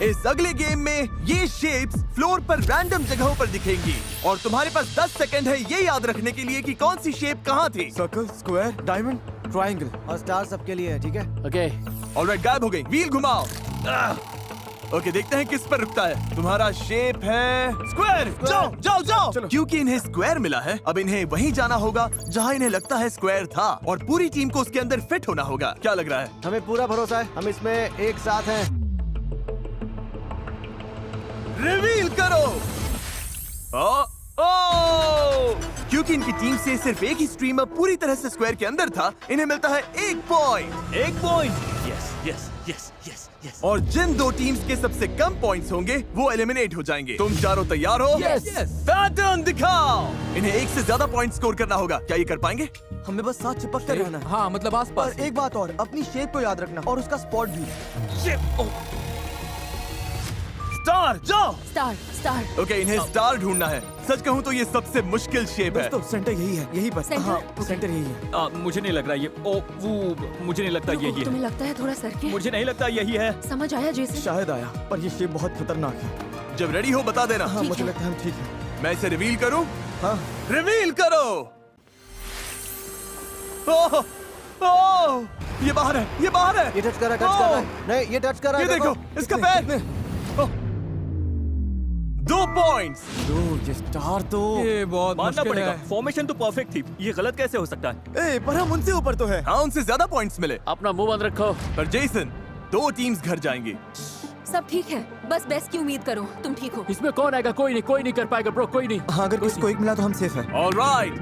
[SPEAKER 1] इस अगले गेम में ये शेप्स फ्लोर पर रैंडम जगहों पर दिखेंगी और तुम्हारे पास 10 सेकंड है ये याद रखने के लिए कि कौन सी शेप कहाँ थी।
[SPEAKER 5] सर्कल, स्क्वायर, डायमंड, ट्रायंगल और स्टार सबके लिए है, ठीक है?
[SPEAKER 7] ओके।
[SPEAKER 1] ऑलराइट, गायब हो गई। व्हील घुमाओ। ओके, देखते हैं किस पर रुकता है। तुम्हारा शेप है स्क्वायर। जाओ जाओ जाओ। क्योंकि इन्हें स्क्वायर मिला है, अब इन्हें वहीं जाना होगा जहां इन्हें लगता है स्क्वायर था, और पूरी टीम को उसके अंदर फिट होना होगा। क्या लग रहा है?
[SPEAKER 5] हमें पूरा भरोसा है, हम इसमें एक साथ हैं।
[SPEAKER 1] रिवील करो। ओ! क्योंकि इनकी टीम से सिर्फ एक ही स्ट्रीमर पूरी तरह से स्क्वायर के अंदर था, इन्हें मिलता है 1 point.
[SPEAKER 9] 1 point. Yes yes yes yes yes.
[SPEAKER 1] और जिन 2 टीम्स के सबसे कम पॉइंट्स होंगे वो एलिमिनेट हो जाएंगे। तुम चारों तैयार हो?
[SPEAKER 3] Yes.
[SPEAKER 1] पैटर्न दिखाओ। इन्हें 1 से ज्यादा पॉइंट स्कोर करना होगा। क्या ये कर पाएंगे?
[SPEAKER 5] हमें बस साथ चिपक कर रहना है।
[SPEAKER 4] हाँ, मतलब आसपास।
[SPEAKER 5] और एक बात और, अपनी शेप को याद रखना और उसका स्पॉट भी।
[SPEAKER 1] स्टार जाओ।
[SPEAKER 8] Star star.
[SPEAKER 1] ओके, इन्हें स्टार ढूंढना है। सच कहूँ तो ये सबसे मुश्किल शेप है।
[SPEAKER 5] दोस्तों सेंटर यही है, यही बस।
[SPEAKER 8] सेंटर?
[SPEAKER 5] हाँ, सेंटर यही है।
[SPEAKER 9] मुझे नहीं लग रहा ये। ओ वो मुझे नहीं लगता यही
[SPEAKER 8] तुम्हें
[SPEAKER 9] है।
[SPEAKER 8] लगता है थोड़ा सर के?
[SPEAKER 9] मुझे नहीं लगता यही है।
[SPEAKER 8] समझ आया जैसे?
[SPEAKER 5] शायद आया, पर ये शेप बहुत खतरनाक है।
[SPEAKER 1] जब रेडी हो बता देना।
[SPEAKER 5] हाँ,
[SPEAKER 8] ठीक
[SPEAKER 5] मुझे
[SPEAKER 8] है।
[SPEAKER 5] लगता है हम ठीक हैं।
[SPEAKER 1] मैं इसे रिवील करूं?
[SPEAKER 5] हाँ।
[SPEAKER 1] रिवील करो। ओह, ओह, ये बाहर है, ये बाहर है।
[SPEAKER 5] ये टच कर रहा है, टच कर रहा है। नहीं, ये टच कर रहा है।
[SPEAKER 1] ये देखो, इसका पैर। 2 पॉइंट्स।
[SPEAKER 5] ये स्टार तो
[SPEAKER 4] ये बहुत
[SPEAKER 9] मानना
[SPEAKER 4] मुश्किल
[SPEAKER 9] पड़ेगा,
[SPEAKER 4] है।
[SPEAKER 9] फॉर्मेशन तो परफेक्ट थी। ये गलत कैसे हो सकता है?
[SPEAKER 5] पर हम उनसे ऊपर तो है।
[SPEAKER 1] हाँ, उनसे ज्यादा पॉइंट्स मिले।
[SPEAKER 7] अपना मुंह बंद रखो।
[SPEAKER 1] पर जेसन, 2 टीम्स घर जाएंगी।
[SPEAKER 8] सब ठीक है, बस बेस्ट की उम्मीद करो। तुम ठीक हो?
[SPEAKER 7] इसमें कौन आएगा? कोई नहीं कर पाएगा ब्रो, कोई नहीं।
[SPEAKER 5] हाँ, अगर किसी को एक मिला तो हम सेफ है।
[SPEAKER 1] ऑलराइट,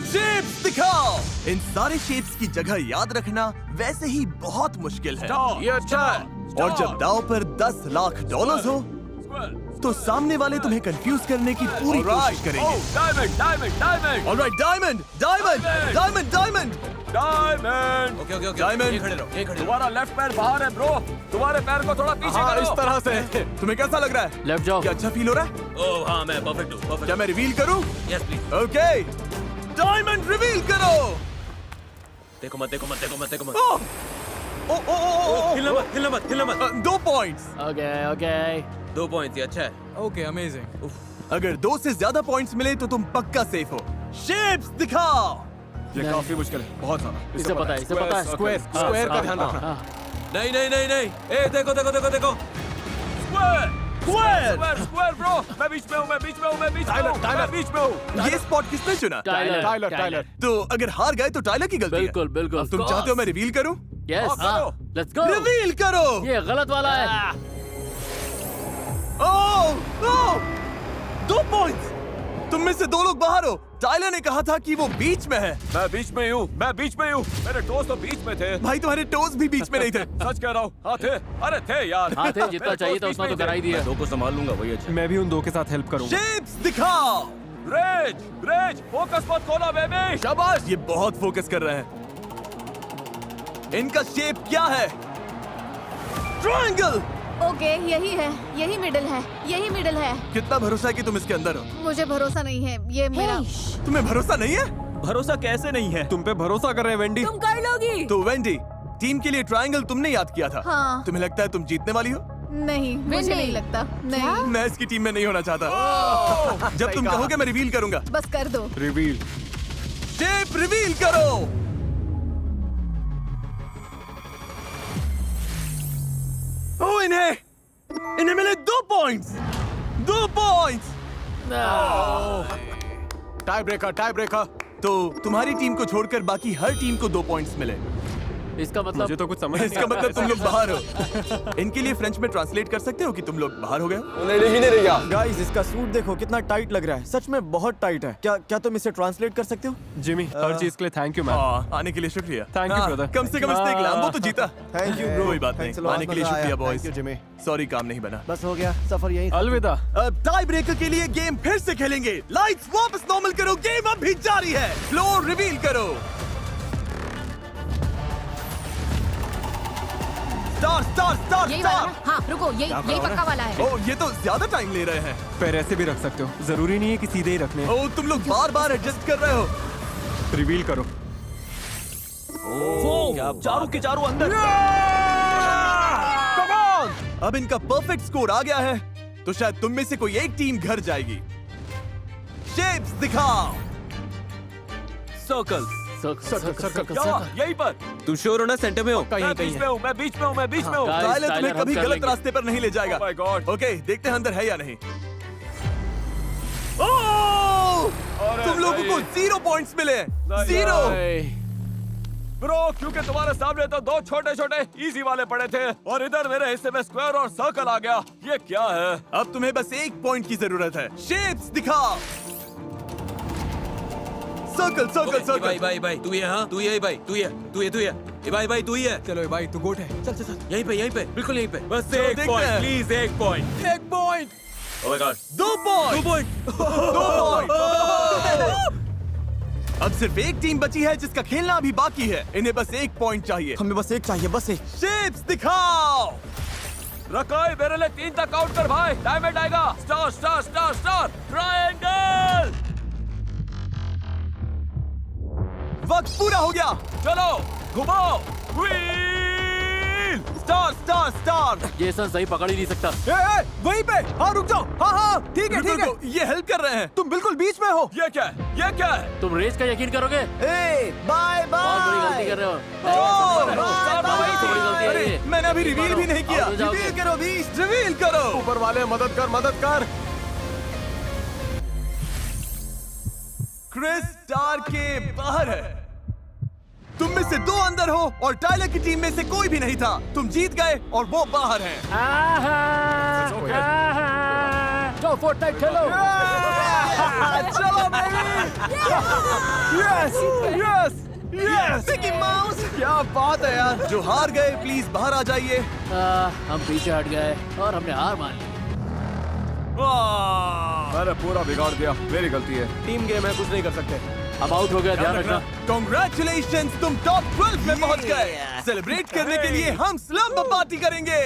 [SPEAKER 1] शेप्स दिखाओ। इन सारे शेप्स की जगह याद रखना वैसे ही बहुत मुश्किल है।
[SPEAKER 2] ये अच्छा है।
[SPEAKER 1] और जब दाव पर $10 लाख हो तो सामने वाले तुम्हें कंफ्यूज करने की पूरी कोशिश करेंगे।
[SPEAKER 2] Diamond diamond diamond
[SPEAKER 1] alright, diamond diamond diamond diamond
[SPEAKER 2] diamond.
[SPEAKER 1] Okay okay okay, diamond.
[SPEAKER 2] ये खड़े रहो। तुम्हारा लेफ्ट पैर बाहर है ब्रो। तुम्हारे पैर को थोड़ा पीछे
[SPEAKER 1] हाँ,
[SPEAKER 2] करो।
[SPEAKER 1] इस तरह से। तुम्हें कैसा लग रहा है?
[SPEAKER 7] लेफ्ट जाओ।
[SPEAKER 1] क्या अच्छा फील हो रहा है?
[SPEAKER 2] ओह हाँ, मैं परफेक्ट हूँ, परफेक्ट।
[SPEAKER 1] क्या मैं रिवील करूं?
[SPEAKER 2] Yes please.
[SPEAKER 1] Okay, diamond reveal करो।
[SPEAKER 2] देखो मत, देखो मत, देखो मत, देखो मत।
[SPEAKER 1] ओ ओ ओ
[SPEAKER 2] हिलना मत, हिलना मत, हिलना मत।
[SPEAKER 1] 2 पॉइंट्स।
[SPEAKER 7] Okay okay.
[SPEAKER 2] 2 पॉइंट्स, ये अच्छा है।
[SPEAKER 4] Okay, amazing.
[SPEAKER 1] अगर 2 से ज्यादा पॉइंट्स मिले तो तुम पक्का सेफ हो। शेप्स दिखाओ।
[SPEAKER 9] ये काफी मुश्किल है, बहुत सारा।
[SPEAKER 7] इसे पता है, इसे पता है।
[SPEAKER 9] स्क्वायर, स्क्वायर का ध्यान रखना।
[SPEAKER 2] नहीं नहीं नहीं नहीं। ए देखो देखो देखो देखो। Square square square bro. मैं बीच में हूँ, मैं बीच में हूँ, मैं बीच में हूँ, मैं बीच में हूँ।
[SPEAKER 1] ये स्पॉट किसने चुना?
[SPEAKER 7] टाइलर।
[SPEAKER 1] तो अगर हार गए तो टाइलर की गलती है।
[SPEAKER 7] बिल्कुल बिल्कुल।
[SPEAKER 1] अब तुम चाहते हो मैं रिवील करूं?
[SPEAKER 7] यस,
[SPEAKER 2] करो।
[SPEAKER 7] Let's go.
[SPEAKER 1] रिवील करो।
[SPEAKER 7] ये गलत वाला है।
[SPEAKER 1] ओह, 2 पॉइंट्स। तुम में से 2 लोग बाहर हो। टाइलर ने कहा था कि वो बीच में है।
[SPEAKER 2] मैं बीच में हूँ, मैं बीच में हूँ। मेरे टोस तो बीच में थे।
[SPEAKER 1] भाई तुम्हारे टोज भी बीच में नहीं थे।
[SPEAKER 2] सच कह रहा हूँ। हाँ थे, अरे थे यार।
[SPEAKER 7] हाँ थे, जितना चाहिए था उतना तो करा ही दिया।
[SPEAKER 9] 2 को संभाल लूंगा, वही अच्छा। मैं भी उन 2 के साथ हेल्प करूंगा।
[SPEAKER 1] शेप्स दिखाओ।
[SPEAKER 2] रेज रेज, फोकस मत खोना बेबी।
[SPEAKER 1] शाबाश, ये बहुत फोकस कर रहे हैं। इनका शेप क्या है? ट्रायंगल।
[SPEAKER 6] ओके, यही है, यही मिडिल है, यही मिडिल है।
[SPEAKER 1] कितना भरोसा है कि तुम इसके अंदर हो?
[SPEAKER 6] मुझे भरोसा नहीं है, ये मेरा।
[SPEAKER 1] तुम्हें भरोसा नहीं है?
[SPEAKER 9] भरोसा कैसे नहीं है? तुम पे भरोसा कर रहे हैं वेंडी।
[SPEAKER 8] तुम कर लोगी।
[SPEAKER 1] तो वेंडी, टीम के लिए ट्रायंगल तुमने याद किया था।
[SPEAKER 6] हाँ।
[SPEAKER 1] तुम्हें लगता है तुम जीतने वाली हो?
[SPEAKER 6] नहीं, मुझे नहीं लगता। नहीं,
[SPEAKER 1] मैं इसकी टीम में नहीं होना चाहता। जब तुम कहोगे मैं रिवील करूंगा।
[SPEAKER 6] बस कर दो।
[SPEAKER 9] रिवील।
[SPEAKER 1] शेप रिवील करो। ओ, इन्हें मिले 2 पॉइंट्स। 2 पॉइंट्स।
[SPEAKER 9] Tie breaker.
[SPEAKER 1] तो तुम्हारी टीम को छोड़कर बाकी हर टीम को 2 पॉइंट्स मिले।
[SPEAKER 7] इसका मतलब
[SPEAKER 9] मुझे तो कुछ समझ नहीं
[SPEAKER 1] इसका मतलब तुम लोग बाहर हो। इनके लिए फ्रेंच में ट्रांसलेट कर सकते हो कि तुम लोग बाहर हो गए?
[SPEAKER 5] गाइस, इसका सूट देखो कितना टाइट लग रहा है। सच में बहुत टाइट है। क्या तुम इसे ट्रांसलेट कर सकते हो?
[SPEAKER 9] जिमी, हर चीज के लिए थैंक यू मैम।
[SPEAKER 1] आने के लिए शुक्रिया।
[SPEAKER 9] Thank you,
[SPEAKER 1] हाँ,
[SPEAKER 9] brother.
[SPEAKER 1] कम से कम इसने एक लैम्बो तो जीता।
[SPEAKER 5] Thank you bro.
[SPEAKER 1] कोई बात नहीं, आने के लिए शुक्रिया बॉयज।
[SPEAKER 5] जिमी।
[SPEAKER 1] सॉरी, काम नहीं बना।
[SPEAKER 5] बस हो गया, सफर यही था।
[SPEAKER 9] अलविदा।
[SPEAKER 1] अब टाई ब्रेकर के लिए गेम फिर से खेलेंगे। लाइट्स वापस नॉर्मल करो, गेम अब भी जारी है। फ्लोर रिवील करो। स्टार स्टार स्टार
[SPEAKER 8] यही वाला
[SPEAKER 1] स्टार।
[SPEAKER 8] ना? हाँ, रुको, यही पक्का वाला है।
[SPEAKER 1] ओ, ये तो ज्यादा टाइम ले रहे हैं।
[SPEAKER 9] पैर ऐसे भी रख सकते हो, जरूरी नहीं है कि सीधे ही रखने हैं।
[SPEAKER 1] ओ, तुम लोग बार बार एडजस्ट कर रहे हो।
[SPEAKER 9] रिवील करो।
[SPEAKER 3] चारों के चारों अंदर।
[SPEAKER 1] अब इनका परफेक्ट स्कोर आ गया है, तो शायद तुम में से कोई एक टीम घर जाएगी। शेप्स दिखाओ।
[SPEAKER 9] सर्कल।
[SPEAKER 2] यहीं पर।
[SPEAKER 9] तुम श्योर हो ना सेंटर में हो?
[SPEAKER 2] मैं बीच में हूँ, मैं बीच में हूँ, मैं बीच में हूँ।
[SPEAKER 1] टाइलर तुम्हें कभी गलत रास्ते पर नहीं ले जाएगा।
[SPEAKER 2] Oh my God.
[SPEAKER 1] ओके, देखते हैं अंदर है या नहीं। तुम लोगों को 0 पॉइंट्स मिले। 0।
[SPEAKER 2] ब्रो, क्योंकि तुम्हारे सामने तो 2 छोटे-छोटे इजी वाले पड़े थे और इधर मेरे हिस्से में स्क्वायर और सर्कल आ गया। ये क्या है?
[SPEAKER 1] अब तुम्हें बस 1 पॉइंट की जरूरत है। शेप्स दिखाओ। Circle circle circle.
[SPEAKER 9] भाई तू ये, हाँ तू ये भाई, तू ये भाई तू ही है।
[SPEAKER 4] चलो भाई तू गोट है, चल चल चल।
[SPEAKER 9] यहीं पे बिल्कुल यहीं पे। बस
[SPEAKER 1] चलो,
[SPEAKER 9] 1
[SPEAKER 1] देखते
[SPEAKER 9] पॉइंट
[SPEAKER 1] हैं।
[SPEAKER 9] Please, 1 point.
[SPEAKER 4] 1 point.
[SPEAKER 9] Oh my God,
[SPEAKER 1] 2 point.
[SPEAKER 9] 2 point.
[SPEAKER 1] अब सिर्फ एक टीम बची है जिसका खेलना अभी बाकी है। इन्हें बस 1 पॉइंट चाहिए।
[SPEAKER 5] हमें बस एक चाहिए, बस एक।
[SPEAKER 1] शेप्स दिखाओ।
[SPEAKER 2] रकाई, मेरे लिए 3 तक काउंट कर भाई। डायमंड आएगा। Star star star star triangle.
[SPEAKER 1] वक्त पूरा हो गया।
[SPEAKER 2] चलो घुमाओ। व्हील।
[SPEAKER 1] Star star star.
[SPEAKER 7] ये सन सही पकड़ ही नहीं सकता।
[SPEAKER 3] वहीं पे। हाँ रुक जाओ। हाँ ठीक है ठीक है।
[SPEAKER 1] रुको, ये हेल्प कर रहे हैं।
[SPEAKER 3] तुम बिल्कुल बीच में हो।
[SPEAKER 2] ये क्या है? ये क्या है?
[SPEAKER 7] तुम रेस का यकीन करोगे?
[SPEAKER 5] बाय
[SPEAKER 7] बहुत बड़ी गलती कर रहे हो। सबसे बड़ी गलती है
[SPEAKER 1] अरे
[SPEAKER 7] ये।
[SPEAKER 1] मैंने अभी रिवील भी नहीं किया।
[SPEAKER 7] और हो जाओगे।
[SPEAKER 1] रिवील करो बीस्ट, रिवील करो।
[SPEAKER 3] ऊपर वाले मदद कर।
[SPEAKER 1] क्रिस स्टार के बाहर है। तुम में से 2 अंदर हो और टाइलर की टीम में से कोई भी नहीं था। तुम जीत गए और वो बाहर हैं।
[SPEAKER 7] जाओ फोर्टनाइट खेलो।
[SPEAKER 3] चलो yes yes yes.
[SPEAKER 1] Mickey mouse,
[SPEAKER 3] क्या बात है यार।
[SPEAKER 1] जो हार गए प्लीज बाहर आ जाइए।
[SPEAKER 7] हम पीछे हट गए और हमने हार मान ली।
[SPEAKER 2] मैंने पूरा बिगाड़ दिया, मेरी गलती है।
[SPEAKER 3] टीम गेम है, कुछ नहीं कर सकते।
[SPEAKER 7] अब आउट हो गया, ध्यान रखना।
[SPEAKER 1] Congratulations, तुम टॉप 12 में पहुंच गए। सेलिब्रेट करने के लिए हम स्लम्प पार्टी करेंगे।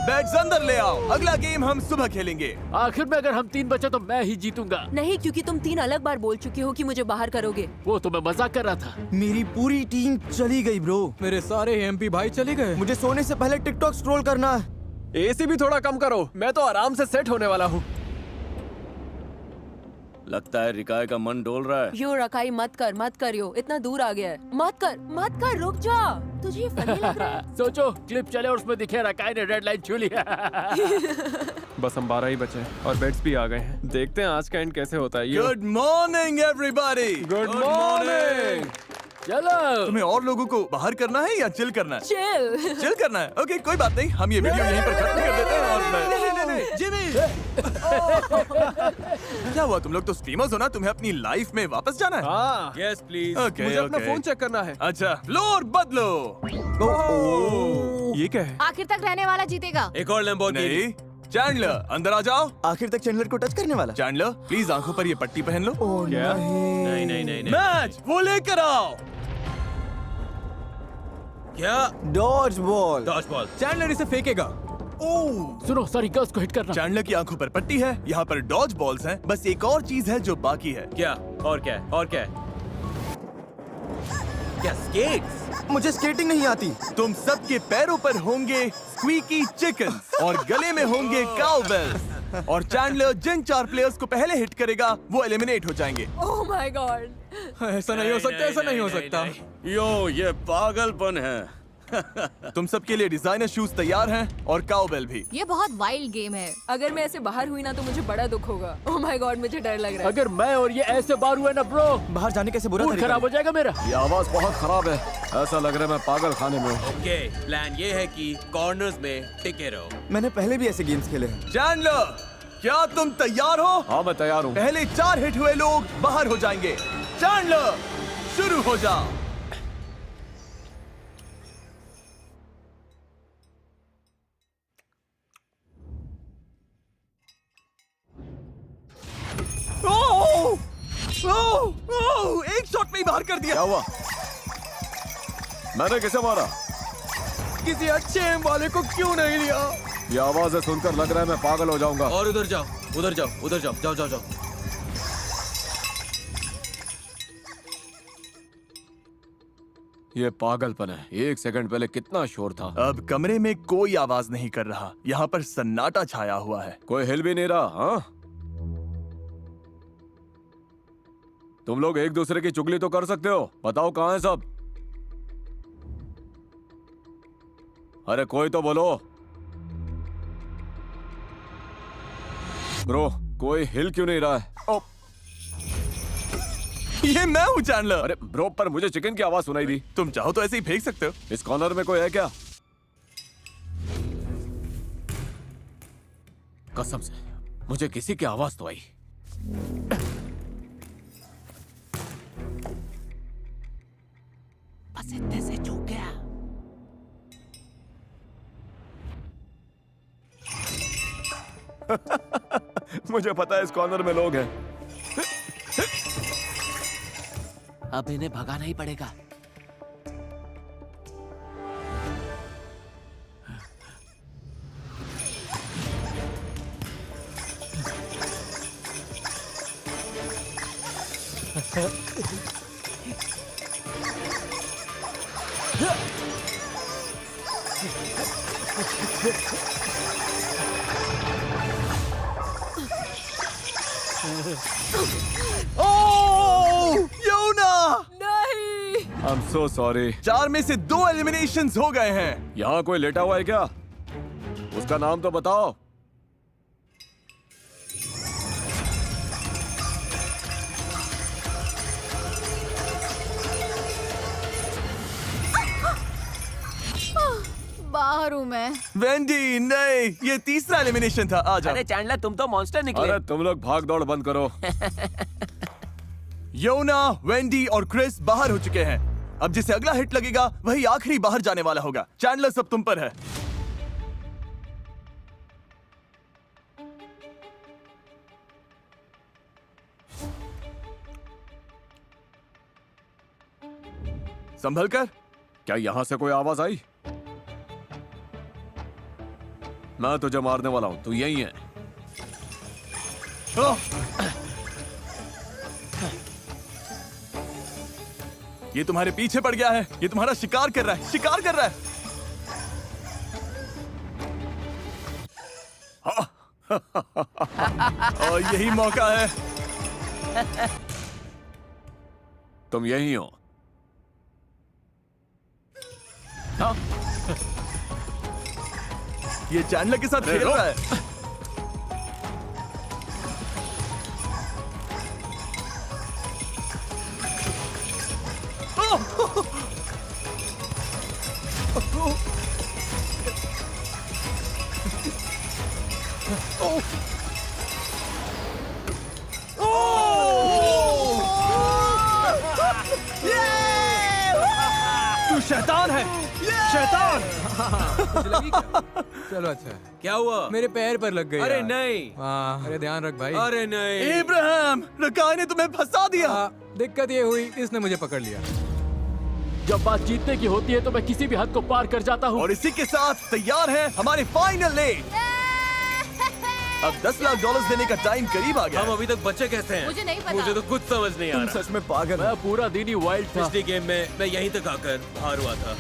[SPEAKER 1] बैट्स अंदर ले आओ। अगला गेम हम सुबह खेलेंगे।
[SPEAKER 7] आखिर में अगर हम 3 बचे तो मैं ही जीतूंगा।
[SPEAKER 8] नहीं, क्योंकि तुम 3 अलग बार बोल चुके हो कि मुझे बाहर करोगे।
[SPEAKER 7] वो तो मैं मजाक कर रहा था।
[SPEAKER 5] मेरी पूरी टीम चली गई ब्रो।
[SPEAKER 4] मेरे सारे एमपी भाई चले गए।
[SPEAKER 5] मुझे सोने से पहले टिकटॉक स्क्रॉल करना है।
[SPEAKER 3] एसी भी थोड़ा कम करो, मैं तो आराम से सेट होने वाला हूँ।
[SPEAKER 2] लगता है रिकाय का मन डोल रहा है।
[SPEAKER 8] यो रकाई मत कर यो, इतना दूर आ गया है। मत कर, रुक जा। तुझे फनी लग रहा है।
[SPEAKER 7] सोचो क्लिप चले और उसमें दिखे रकाई ने रेड लाइन छू लिया।
[SPEAKER 3] बस हम 12 ही बचे और बेड्स भी आ गए हैं। देखते हैं आज का एंड कैसे होता है।
[SPEAKER 1] Good morning everybody.
[SPEAKER 3] Good morning.
[SPEAKER 7] चलो
[SPEAKER 1] तुम्हें और लोगों को बाहर करना है या चिल करना है? चिल करना है। ओके, कोई बात नहीं, हम ये वीडियो यहीं पर खत्म कर देते हैं। और मैं जिमी। क्या हुआ, तुम लोग तो स्ट्रीमर्स हो ना, तुम्हें अपनी लाइफ में वापस जाना है?
[SPEAKER 3] हाँ,
[SPEAKER 9] यस प्लीज।
[SPEAKER 1] ओके,
[SPEAKER 3] मुझे अपना फोन चेक करना है।
[SPEAKER 1] अच्छा, फ्लोर बदलो।
[SPEAKER 3] ये क्या है?
[SPEAKER 6] आखिर तक रहने वाला जीतेगा।
[SPEAKER 9] एक और लैम्बोर्गिनी।
[SPEAKER 1] नहीं, चैंडलर अंदर आ जाओ।
[SPEAKER 5] आखिर तक चैंडलर को टच करने वाला।
[SPEAKER 1] चैंडलर प्लीज आंखों पर ये पट्टी पहन लो।
[SPEAKER 3] क्या?
[SPEAKER 9] नहीं।
[SPEAKER 1] मैच वो लेकर आओ।
[SPEAKER 9] क्या?
[SPEAKER 5] Dodge ball.
[SPEAKER 9] Dodge ball.
[SPEAKER 4] Chandler इसे फेंकेगा।
[SPEAKER 7] सुनो, सारी गर्ल्स को हिट करना।
[SPEAKER 1] चैंडलर की आंखों पर पट्टी है, यहाँ पर डॉज बॉल्स हैं। बस एक और चीज है जो बाकी है।
[SPEAKER 9] क्या? और क्या? क्या स्केट्स?
[SPEAKER 5] मुझे स्केटिंग नहीं आती।
[SPEAKER 1] तुम सबके पैरों पर होंगे स्क्वीकी चिकन्स और गले में होंगे काउबेल्स। और चैंडलर जिन 4 प्लेयर्स को पहले हिट करेगा वो एलिमिनेट हो जाएंगे।
[SPEAKER 8] Oh my God.
[SPEAKER 4] ऐसा नहीं हो सकता, ऐसा नहीं हो सकता।
[SPEAKER 2] यो, ये पागलपन है।
[SPEAKER 1] तुम सबके लिए डिजाइनर शूज तैयार हैं और काउबेल भी।
[SPEAKER 6] ये बहुत वाइल्ड गेम है।
[SPEAKER 8] अगर मैं ऐसे बाहर हुई ना तो मुझे बड़ा दुख होगा। ओह माय गॉड, मुझे डर लग रहा है।
[SPEAKER 7] अगर मैं और ये ऐसे बार हुए ना ब्रो,
[SPEAKER 5] बाहर जाने कैसे बुरा
[SPEAKER 7] मूड
[SPEAKER 5] तरीका
[SPEAKER 7] खराब हो जाएगा मेरा।
[SPEAKER 2] ये आवाज बहुत खराब है। ऐसा लग रहा है मैं पागल खाने में हूँ।
[SPEAKER 9] ओके, प्लान ये है कि कॉर्नर्स में टिके रहो।
[SPEAKER 5] मैंने पहले भी ऐसे गेम्स खेले हैं।
[SPEAKER 1] चैंडलर, क्या तुम तैयार हो?
[SPEAKER 2] हाँ, मैं तैयार हूँ।
[SPEAKER 1] पहले 4 हिट हुए लोग बाहर हो जाएंगे। चैंडलर शुरू हो जा। एक शॉट में ही बाहर कर दिया।
[SPEAKER 2] क्या हुआ? मैंने किसे मारा?
[SPEAKER 3] किसी अच्छे एम वाले को क्यों नहीं लिया?
[SPEAKER 2] ये आवाजें सुनकर लग रहा है मैं पागल हो जाऊंगा।
[SPEAKER 9] और उधर जाओ। जाओ।
[SPEAKER 2] ये पागलपन है। 1 सेकंड पहले कितना शोर था।
[SPEAKER 1] अब कमरे में कोई आवाज नहीं कर रहा। यहाँ पर सन्नाटा छाया हुआ है।
[SPEAKER 2] कोई हिल भी नहीं रहा। हाँ, तुम लोग एक दूसरे की चुगली तो कर सकते हो, बताओ कहाँ है सब? अरे कोई तो बोलो। ब्रो, कोई हिल क्यों नहीं रहा है? ओ,
[SPEAKER 1] ये मैं हूँ चैंडलर।
[SPEAKER 2] अरे ब्रो, पर मुझे चिकन की आवाज सुनाई दी।
[SPEAKER 1] तुम चाहो तो ऐसे ही फेंक सकते हो।
[SPEAKER 2] इस कॉर्नर में कोई है क्या? कसम से मुझे किसी की आवाज तो आई।
[SPEAKER 5] बस इतने से चूक गया।
[SPEAKER 2] मुझे पता है इस कॉर्नर में लोग हैं।
[SPEAKER 5] अब इन्हें भगाना ही पड़ेगा।
[SPEAKER 1] योना!
[SPEAKER 8] नहीं।
[SPEAKER 2] I am so sorry.
[SPEAKER 1] 4 में से 2 एलिमिनेशंस हो गए हैं।
[SPEAKER 2] यहाँ कोई लेटा हुआ है क्या? उसका नाम तो बताओ।
[SPEAKER 6] बाहर हूँ मैं।
[SPEAKER 1] वेंडी, नहीं, ये तीसरा एलिमिनेशन था। आ जाओ।
[SPEAKER 5] अरे चैंडलर, तुम तो मॉन्स्टर निकले।
[SPEAKER 2] अरे तुम लोग भाग दौड़ बंद करो।
[SPEAKER 1] योना, वेंडी और क्रिस बाहर हो चुके हैं। अब जिसे अगला हिट लगेगा वही आखिरी बाहर जाने वाला होगा। चैंडलर, सब तुम पर है। संभल कर।
[SPEAKER 2] क्या यहाँ से कोई आवाज आई? मैं तुझे मारने वाला हूँ, तू यही है।
[SPEAKER 1] ओह! ये तुम्हारे पीछे पड़ गया है। ये तुम्हारा शिकार कर रहा है, शिकार कर रहा है। और यही मौका है।
[SPEAKER 2] तुम यही हो।
[SPEAKER 1] ये चैंडलर के साथ खेल रहा है।
[SPEAKER 3] तू शैतान है, शैतान।
[SPEAKER 4] चलो अच्छा है।
[SPEAKER 2] क्या हुआ?
[SPEAKER 4] मेरे पैर पर लग गई।
[SPEAKER 2] अरे
[SPEAKER 4] यार।
[SPEAKER 2] नहीं।
[SPEAKER 4] हाँ, अरे ध्यान रख भाई।
[SPEAKER 2] अरे नहीं।
[SPEAKER 1] इब्राहिम, रकाय ने तुम्हें फंसा दिया।
[SPEAKER 4] दिक्कत ये हुई, इसने मुझे पकड़ लिया।
[SPEAKER 7] जब बात जीतने की होती है तो मैं किसी भी हद को पार कर जाता हूँ।
[SPEAKER 1] और इसी के साथ तैयार है हमारे फाइनल रेस। अब $10 लाख देने का टाइम करीब आ गया।
[SPEAKER 2] हम अभी तक बच्चे कैसे हैं?
[SPEAKER 6] मुझे नहीं पता।
[SPEAKER 2] मुझे तो कुछ समझ नहीं आ रहा।
[SPEAKER 3] सच में पागल।
[SPEAKER 7] मैं पूरा दिन ही वाइल्ड था।
[SPEAKER 2] पिछली गेम में मैं यहीं तक आकर हार हुआ था।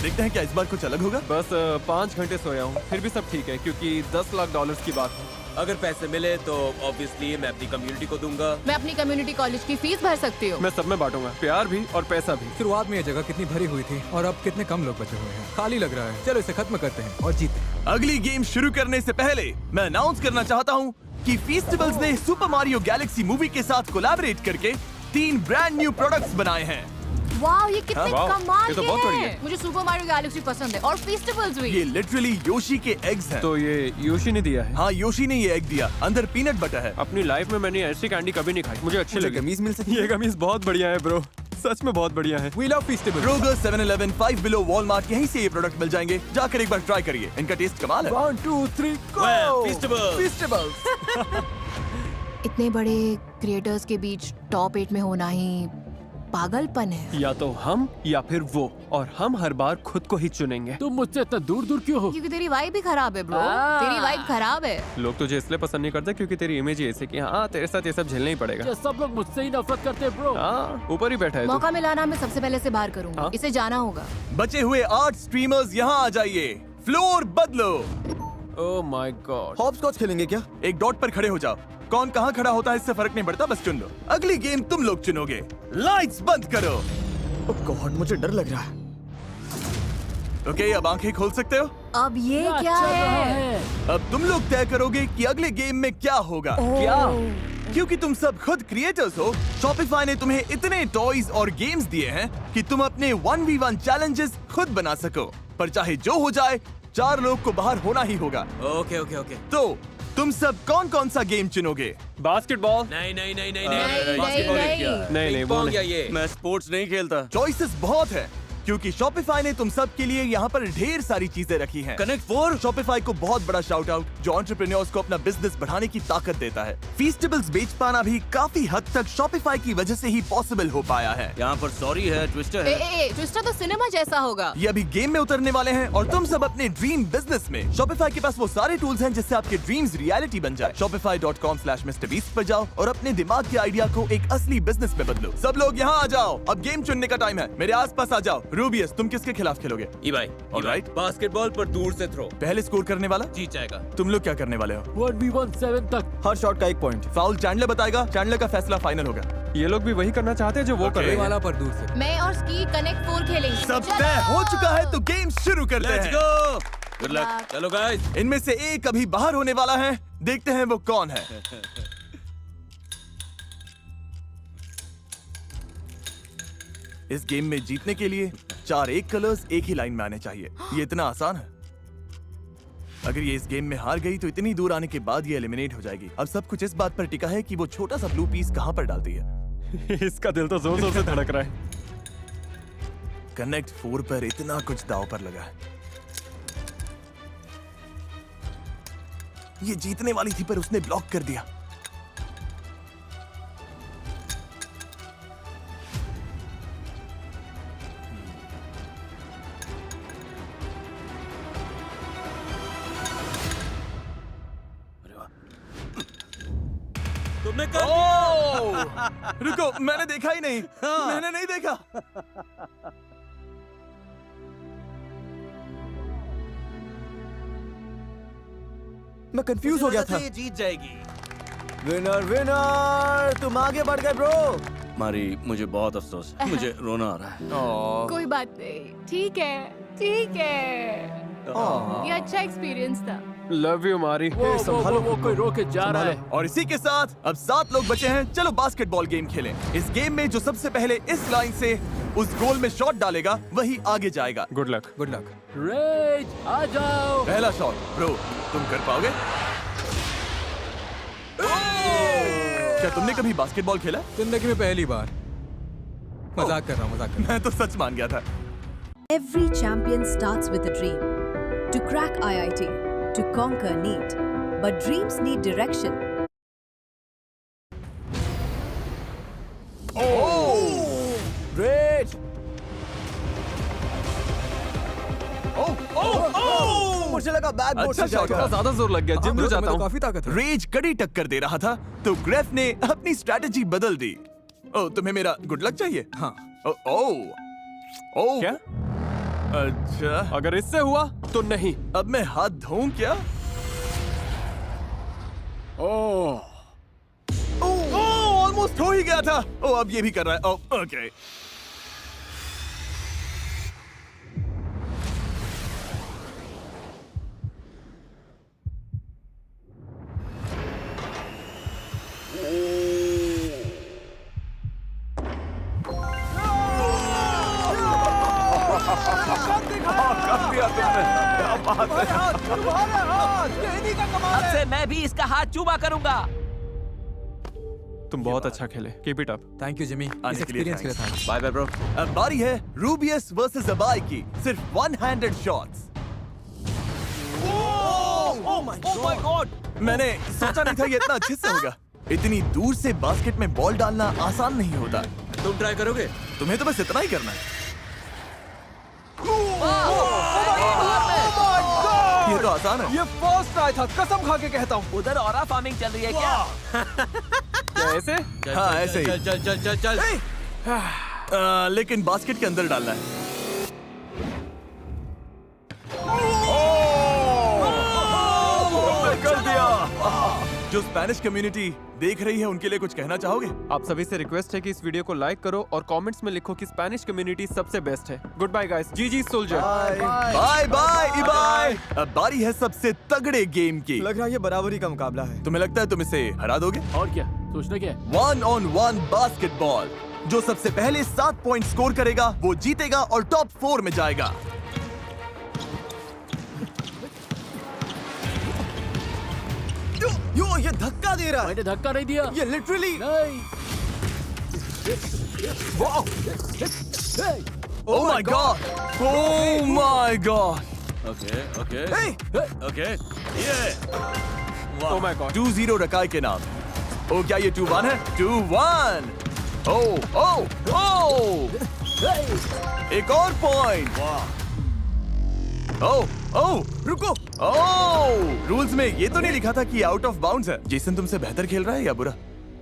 [SPEAKER 1] देखते हैं क्या इस बार कुछ अलग होगा।
[SPEAKER 3] बस 5 घंटे सोया हूँ, फिर भी सब ठीक है क्योंकि $10 लाख की बात है।
[SPEAKER 2] अगर पैसे मिले तो ऑब्वियसली मैं अपनी कम्युनिटी को दूंगा।
[SPEAKER 8] मैं अपनी कम्युनिटी कॉलेज की फीस भर सकती हूँ।
[SPEAKER 3] मैं सब में बांटूंगा, प्यार भी और पैसा भी।
[SPEAKER 4] शुरुआत में ये जगह कितनी भरी हुई थी और अब कितने कम लोग बचे हुए हैं। खाली लग रहा है। चलो इसे खत्म करते हैं और जीते हैं।
[SPEAKER 1] अगली गेम शुरू करने से पहले मैं अनाउंस करना चाहता हूँ कि फेस्टिवल्स ने सुपर मारियो गैलेक्सी मूवी के साथ कोलैबोरेट करके 3 ब्रांड न्यू प्रोडक्ट्स बनाए हैं।
[SPEAKER 8] वाह, ये कितने
[SPEAKER 3] वाह,
[SPEAKER 8] कमाल
[SPEAKER 3] ये तो
[SPEAKER 8] के
[SPEAKER 3] बहुत बढ़िया
[SPEAKER 8] हैं। मुझे सुपर मारियो गैलेक्सी पसंद है और फेस्टिवल्स भी।
[SPEAKER 1] ये लिटरली योशी के एग्स हैं।
[SPEAKER 3] तो ये योशी ने दिया है।
[SPEAKER 1] हाँ, योशी ने ये एग दिया। अंदर पीनट बटर है।
[SPEAKER 3] अपनी लाइफ में मैंने ऐसी कैंडी कभी नहीं खाई, मुझे अच्छी
[SPEAKER 4] मुझे
[SPEAKER 3] लगी।
[SPEAKER 4] कमीज मिल सकती
[SPEAKER 3] ये कमीज बहुत बढ़िया है ब्रो, सच में बहुत बढ़िया है।
[SPEAKER 4] We love festival.
[SPEAKER 1] Kroger, 7-Eleven, 5 Below, Walmart, यहीं से ये प्रोडक्ट मिल जाएंगे। जाकर एक बार ट्राई करिए, इनका टेस्ट कमाल है।
[SPEAKER 4] 1 2 3
[SPEAKER 1] फेस्टिवल।
[SPEAKER 8] इतने बड़े क्रिएटर्स के बीच टॉप 8 में होना ही पागलपन है।
[SPEAKER 3] या तो हम या फिर वो, और हम हर बार खुद को ही चुनेंगे।
[SPEAKER 7] तुम मुझसे इतना दूर दूर क्यों हो?
[SPEAKER 8] क्योंकि तेरी वाइब भी खराब है ब्रो। तेरी वाइब खराब है।
[SPEAKER 3] लोग तुझे इसलिए पसंद नहीं करते क्योंकि तेरी इमेज ही ऐसे कि हाँ तेरे साथ ये सब झेलना ही पड़ेगा।
[SPEAKER 7] क्या सब लोग मुझसे ही नफरत करते हैं ब्रो?
[SPEAKER 3] हाँ, ऊपर ही बैठा है तू।
[SPEAKER 8] मौका मिला ना, मैं सबसे पहले से बाहर करूंगा।
[SPEAKER 3] हाँ?
[SPEAKER 8] इसे जाना होगा।
[SPEAKER 1] बचे हुए 8 स्ट्रीमर्स यहाँ आ जाइए। फ्लोर बदलो।
[SPEAKER 3] Oh my God.
[SPEAKER 1] हॉपस्कॉच खेलेंगे क्या? एक डॉट पर खड़े हो जाओ। कौन कहाँ खड़ा होता है इससे फर्क नहीं पड़ता, बस चुन लो। अगली गेम तुम लोग चुनोगे। लाइट्स बंद करो।
[SPEAKER 5] गॉड, मुझे डर लग रहा है।
[SPEAKER 1] ओके, अब आंखें खोल सकते हो।
[SPEAKER 8] अब ये क्या है?
[SPEAKER 1] अब तुम लोग तय करोगे कि अगले गेम में क्या होगा।
[SPEAKER 9] क्या?
[SPEAKER 1] क्योंकि तुम सब खुद क्रिएटर्स हो, शॉपिफाई ने तुम्हें इतने टॉयज और गेम्स दिए हैं कि तुम अपने 1v1 चैलेंजेस खुद बना सको। पर चाहे जो हो जाए, 4 लोग को बाहर होना ही होगा।
[SPEAKER 2] Okay okay okay.
[SPEAKER 1] तो तुम सब कौन कौन सा गेम चुनोगे?
[SPEAKER 9] बास्केटबॉल?
[SPEAKER 2] नहीं नहीं नहीं नहीं
[SPEAKER 8] नहीं,
[SPEAKER 2] बास्केटबॉल
[SPEAKER 8] नहीं,
[SPEAKER 2] क्या है?
[SPEAKER 9] नहीं,
[SPEAKER 2] पिंग
[SPEAKER 9] वो
[SPEAKER 2] पोंग
[SPEAKER 9] नहीं।
[SPEAKER 2] या ये?
[SPEAKER 9] मैं स्पोर्ट्स नहीं खेलता।
[SPEAKER 1] चॉइसेस बहुत है क्योंकि शॉपिफाई ने तुम सब के लिए यहाँ पर ढेर सारी चीजें रखी हैं।
[SPEAKER 2] कनेक्ट 4?
[SPEAKER 1] शॉपिफाई को बहुत बड़ा शाउट आउट जो एंटरप्रेन्योर्स को अपना बिजनेस बढ़ाने की ताकत देता है। फीस्टेबल्स बेच पाना भी काफी हद तक शॉपिफाई की वजह से ही पॉसिबल हो पाया है।
[SPEAKER 2] यहाँ पर सॉरी है, ट्विस्टर है।
[SPEAKER 8] ट्विस्टर तो सिनेमा जैसा होगा।
[SPEAKER 1] ये अभी गेम में उतरने वाले हैं और तुम सब अपने ड्रीम बिजनेस में शॉपिफाई के पास वो सारे टूल्स हैं जिससे आपके ड्रीम्स रियलिटी बन जाए। shopify.com/MrBeast पर जाओ और अपने दिमाग के आइडिया को एक असली बिजनेस में बदलो। सब लोग यहाँ आ जाओ, अब गेम चुनने का टाइम है। मेरे आसपास आ जाओ। रूबियस, तुम किसके खिलाफ खेलोगे?
[SPEAKER 2] ई भाई,
[SPEAKER 1] Alright.
[SPEAKER 2] बास्केटबॉल पर दूर से थ्रो
[SPEAKER 1] पहले स्कोर करने वाला
[SPEAKER 2] जीत जाएगा।
[SPEAKER 1] तुम लोग क्या करने वाले हो?
[SPEAKER 7] 1v1 7 तक।
[SPEAKER 5] हर शॉट का 1 पॉइंट।
[SPEAKER 1] फाउल चैंडलर बताएगा, चैंडलर का फैसला फाइनल होगा।
[SPEAKER 9] ये लोग भी वही करना चाहते हैं जो वो कर रहे
[SPEAKER 4] ये
[SPEAKER 9] हैं।
[SPEAKER 4] वाला पर दूर से।
[SPEAKER 8] मैं और स्की कनेक्ट 4 खेलेंगे।
[SPEAKER 1] सब
[SPEAKER 8] चलो।
[SPEAKER 1] तय हो चुका है तो गेम शुरू करते
[SPEAKER 2] लेट्स
[SPEAKER 1] हैं।
[SPEAKER 2] गो। Good luck.
[SPEAKER 8] Luck.
[SPEAKER 2] चलो गाइस।
[SPEAKER 1] इनमें से एक अभी बाहर होने वाला है, देखते हैं वो कौन है। इस गेम में जीतने के लिए 4 एक कलर्स एक ही लाइन में आने चाहिए। ये इतना आसान है। अगर ये इस गेम में हार गई तो इतनी दूर आने के बाद ये एलिमिनेट हो जाएगी। अब सब कुछ इस बात पर टिका है कि वो छोटा सा ब्लू पीस कहां पर डालती है।
[SPEAKER 9] इसका दिल तो जोर जोर से धड़क रहा है।
[SPEAKER 1] कनेक्ट 4 पर इतना कुछ दांव पर लगा है। ये जीतने वाली थी पर उसने ब्लॉक कर दिया।
[SPEAKER 2] तुमने कर दिया।
[SPEAKER 1] रुको, मैंने देखा ही नहीं। मैंने नहीं देखा। मैं कंफ्यूज हो गया था।
[SPEAKER 2] ये जीत जाएगी।
[SPEAKER 5] विनर विनर, तुम आगे बढ़ गए ब्रो।
[SPEAKER 2] मारी, मुझे बहुत अफसोस है। मुझे रोना आ रहा है।
[SPEAKER 8] कोई बात नहीं, ठीक है, ठीक है। ये अच्छा एक्सपीरियंस था।
[SPEAKER 9] लव यू मारी।
[SPEAKER 7] वो कोई रोके जा रहा है।
[SPEAKER 1] और इसी के साथ अब 7 लोग बचे हैं। चलो बास्केटबॉल गेम खेलें। इस गेम में जो सबसे पहले इस लाइन से उस गोल में शॉट डालेगा वही आगे जाएगा।
[SPEAKER 9] Good luck.
[SPEAKER 4] Good luck.
[SPEAKER 7] रेज, आ जाओ।
[SPEAKER 1] पहला शॉट ब्रो, तुम कर पाओगे? क्या तुमने कभी बास्केटबॉल खेला?
[SPEAKER 4] जिंदगी में पहली बार। मजाक कर रहा हूँ, मजाक कर रहा
[SPEAKER 1] मैं तो सच मान गया था।
[SPEAKER 10] Every champion starts with a dream. To crack IIT, to conquer NEET. But dreams need direction.
[SPEAKER 5] Great. मुझे लगा बैक बोर्ड
[SPEAKER 1] अच्छा
[SPEAKER 5] से
[SPEAKER 1] शॉट
[SPEAKER 5] जाएगा।
[SPEAKER 1] था।
[SPEAKER 9] ज्यादा जोर लग गया।
[SPEAKER 4] हूँ।
[SPEAKER 9] जिम में जाता
[SPEAKER 4] तो
[SPEAKER 9] हूँ।
[SPEAKER 4] काफी ताकत है।
[SPEAKER 1] रेज कड़ी टक्कर दे रहा था तो ग्रेफ ने अपनी स्ट्रैटेजी बदल दी। ओ, तुम्हें मेरा गुड लक चाहिए?
[SPEAKER 4] हाँ।
[SPEAKER 1] ओ, ओ, ओ।
[SPEAKER 9] क्या?
[SPEAKER 1] अच्छा,
[SPEAKER 9] अगर इससे हुआ तो नहीं।
[SPEAKER 1] अब मैं हाथ धोऊं क्या? ऑलमोस्ट हो ही गया था। ओ, अब ये भी कर रहा है। ओ, ओके।
[SPEAKER 3] अब से मैं भी इसका हाथ चूमा करूंगा।
[SPEAKER 9] तुम बहुत अच्छा खेले। Keep it up.
[SPEAKER 4] Thank you Jimmy, इस
[SPEAKER 1] आने के लिए
[SPEAKER 4] एक्सपीरियंस के लिए
[SPEAKER 1] thanks।
[SPEAKER 4] Thanks.
[SPEAKER 2] Bye bye bro.
[SPEAKER 1] अब बारी है रूबियस वर्सेस अबाई की। सिर्फ 1-handed shots.
[SPEAKER 3] Oh my God.
[SPEAKER 1] मैंने सोचा नहीं था ये इतना अच्छे से होगा। इतनी दूर से बास्केट में बॉल डालना आसान नहीं होता।
[SPEAKER 2] तुम ट्राई करोगे?
[SPEAKER 1] तुम्हें तो बस इतना ही करना है। ये तो आसान है।
[SPEAKER 3] ये फर्स्ट ट्राई था, कसम खा के कहता हूँ। उधर ऑरा फार्मिंग चल रही है क्या?
[SPEAKER 9] क्या ऐसे?
[SPEAKER 1] हाँ, ऐसे ही।
[SPEAKER 2] चल चल चल चल चल।
[SPEAKER 1] लेकिन बास्केट के अंदर डालना है। कर दिया। जो जो स्पेनिश कम्युनिटी देख रही है उनके लिए कुछ कहना चाहोगे?
[SPEAKER 3] आप सभी से रिक्वेस्ट है कि इस वीडियो को लाइक करो और कमेंट्स में लिखो कि स्पेनिश कम्युनिटी सबसे बेस्ट है। Good bye guys. जी सोल्जर।
[SPEAKER 1] बाय बाय इबाय। अब बारी है सबसे तगड़े गेम की।
[SPEAKER 5] लग रहा है ये बराबरी का मुकाबला है।
[SPEAKER 1] तुम्हें लगता है तुम इसे हरा दोगे?
[SPEAKER 7] और क्या सोचना क्या है?
[SPEAKER 1] 1-on-1 basketball. जो सबसे पहले 7 पॉइंट स्कोर करेगा वो जीतेगा और टॉप 4 में जाएगा।
[SPEAKER 5] यो ये धक्का दे रहा है।
[SPEAKER 7] मैंने धक्का नहीं दिया।
[SPEAKER 5] ये लिटरली
[SPEAKER 7] नहीं।
[SPEAKER 1] Oh my god! Oh my god!
[SPEAKER 2] Okay, okay.
[SPEAKER 5] Hey!
[SPEAKER 2] Okay. Yeah.
[SPEAKER 3] Oh my God.
[SPEAKER 1] 2-0 रकाई के नाम। ओ क्या ये 2-1 है? 2-1। ओ एक और पॉइंट। ओ
[SPEAKER 5] रुको।
[SPEAKER 1] रूल्स में ये तो नहीं लिखा था कि आउट ऑफ बाउंड्स है। जेसन तुमसे बेहतर खेल रहा है या बुरा?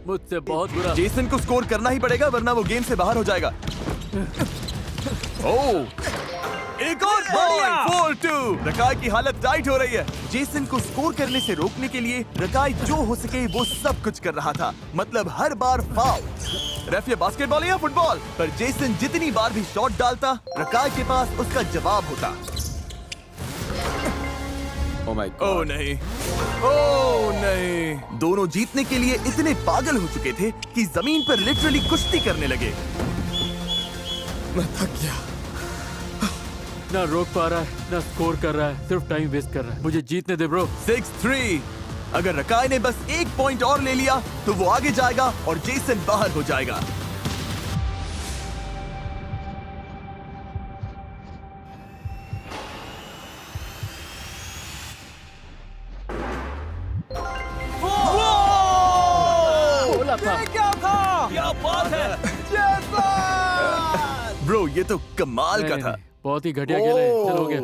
[SPEAKER 7] मुझसे बहुत बुरा।
[SPEAKER 1] जेसन को स्कोर करना ही पड़ेगा वरना वो गेम से बाहर हो जाएगा। एक और पॉइंट। 4-2। रकाई की हालत टाइट हो रही है। जेसन को स्कोर करने से रोकने के लिए रकाई जो हो सके वो सब कुछ कर रहा था, मतलब हर बार फाउल। रेफ ये बास्केटबॉल या फुटबॉल, पर जेसन जितनी बार भी शॉट डालता रकाई के पास उसका जवाब होता।
[SPEAKER 3] Oh my
[SPEAKER 1] oh
[SPEAKER 3] God.
[SPEAKER 1] नहीं, ओह नहीं। दोनों जीतने के लिए इतने पागल हो चुके थे कि जमीन पर लिटरली कुश्ती करने लगे।
[SPEAKER 5] मैं थक गया।
[SPEAKER 7] ना रोक पा रहा है ना स्कोर कर रहा है, सिर्फ टाइम वेस्ट कर रहा है। मुझे जीतने दे ब्रो।
[SPEAKER 1] 6-3। अगर रकाई ने बस 1 पॉइंट और ले लिया तो वो आगे जाएगा और जेसन बाहर हो जाएगा।
[SPEAKER 7] बोला था।
[SPEAKER 5] क्या था?
[SPEAKER 2] क्या बात है?
[SPEAKER 1] ब्रो ये तो कमाल का
[SPEAKER 7] नहीं,
[SPEAKER 1] था।
[SPEAKER 7] नहीं, बहुत ही घटिया खेला है। चलो हो गया।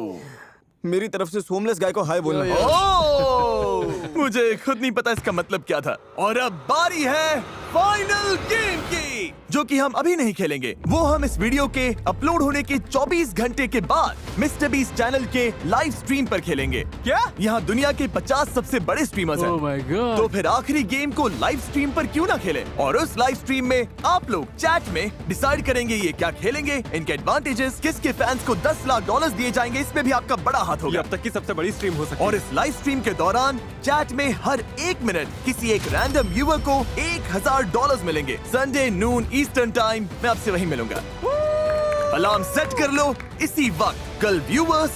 [SPEAKER 5] मेरी तरफ से सोमलेस गाय को हाय बोलना।
[SPEAKER 1] ओह, मुझे खुद नहीं पता इसका मतलब क्या था। और अब बारी है फाइनल गेम की, जो कि हम अभी नहीं खेलेंगे। वो हम इस वीडियो के अपलोड होने के 24 घंटे के बाद मिस्टर बीस्ट चैनल के लाइव स्ट्रीम पर खेलेंगे। क्या? यहाँ दुनिया के 50 सबसे बड़े स्ट्रीमर्स हैं।
[SPEAKER 7] Oh my God.
[SPEAKER 1] तो फिर आखिरी गेम को लाइव स्ट्रीम पर क्यों ना खेलें? और उस लाइव स्ट्रीम में आप लोग चैट में डिसाइड करेंगे ये क्या खेलेंगे, इनके एडवांटेजेस, किसके फैंस को $10 लाख दिए जाएंगे, इसमें भी आपका बड़ा हाथ
[SPEAKER 3] ये
[SPEAKER 1] होगा।
[SPEAKER 3] अब तक की सबसे बड़ी स्ट्रीम हो सकती
[SPEAKER 1] और
[SPEAKER 3] है।
[SPEAKER 1] इस लाइव स्ट्रीम के दौरान चैट में हर 1 मिनट किसी एक रैंडम व्यूअर को $1000 मिलेंगे। संडे नून ईस्टर्न टाइम मैं आपसे वहीं मिलूंगा। अलार्म सेट कर लो इसी वक्त। कल व्यूअर्स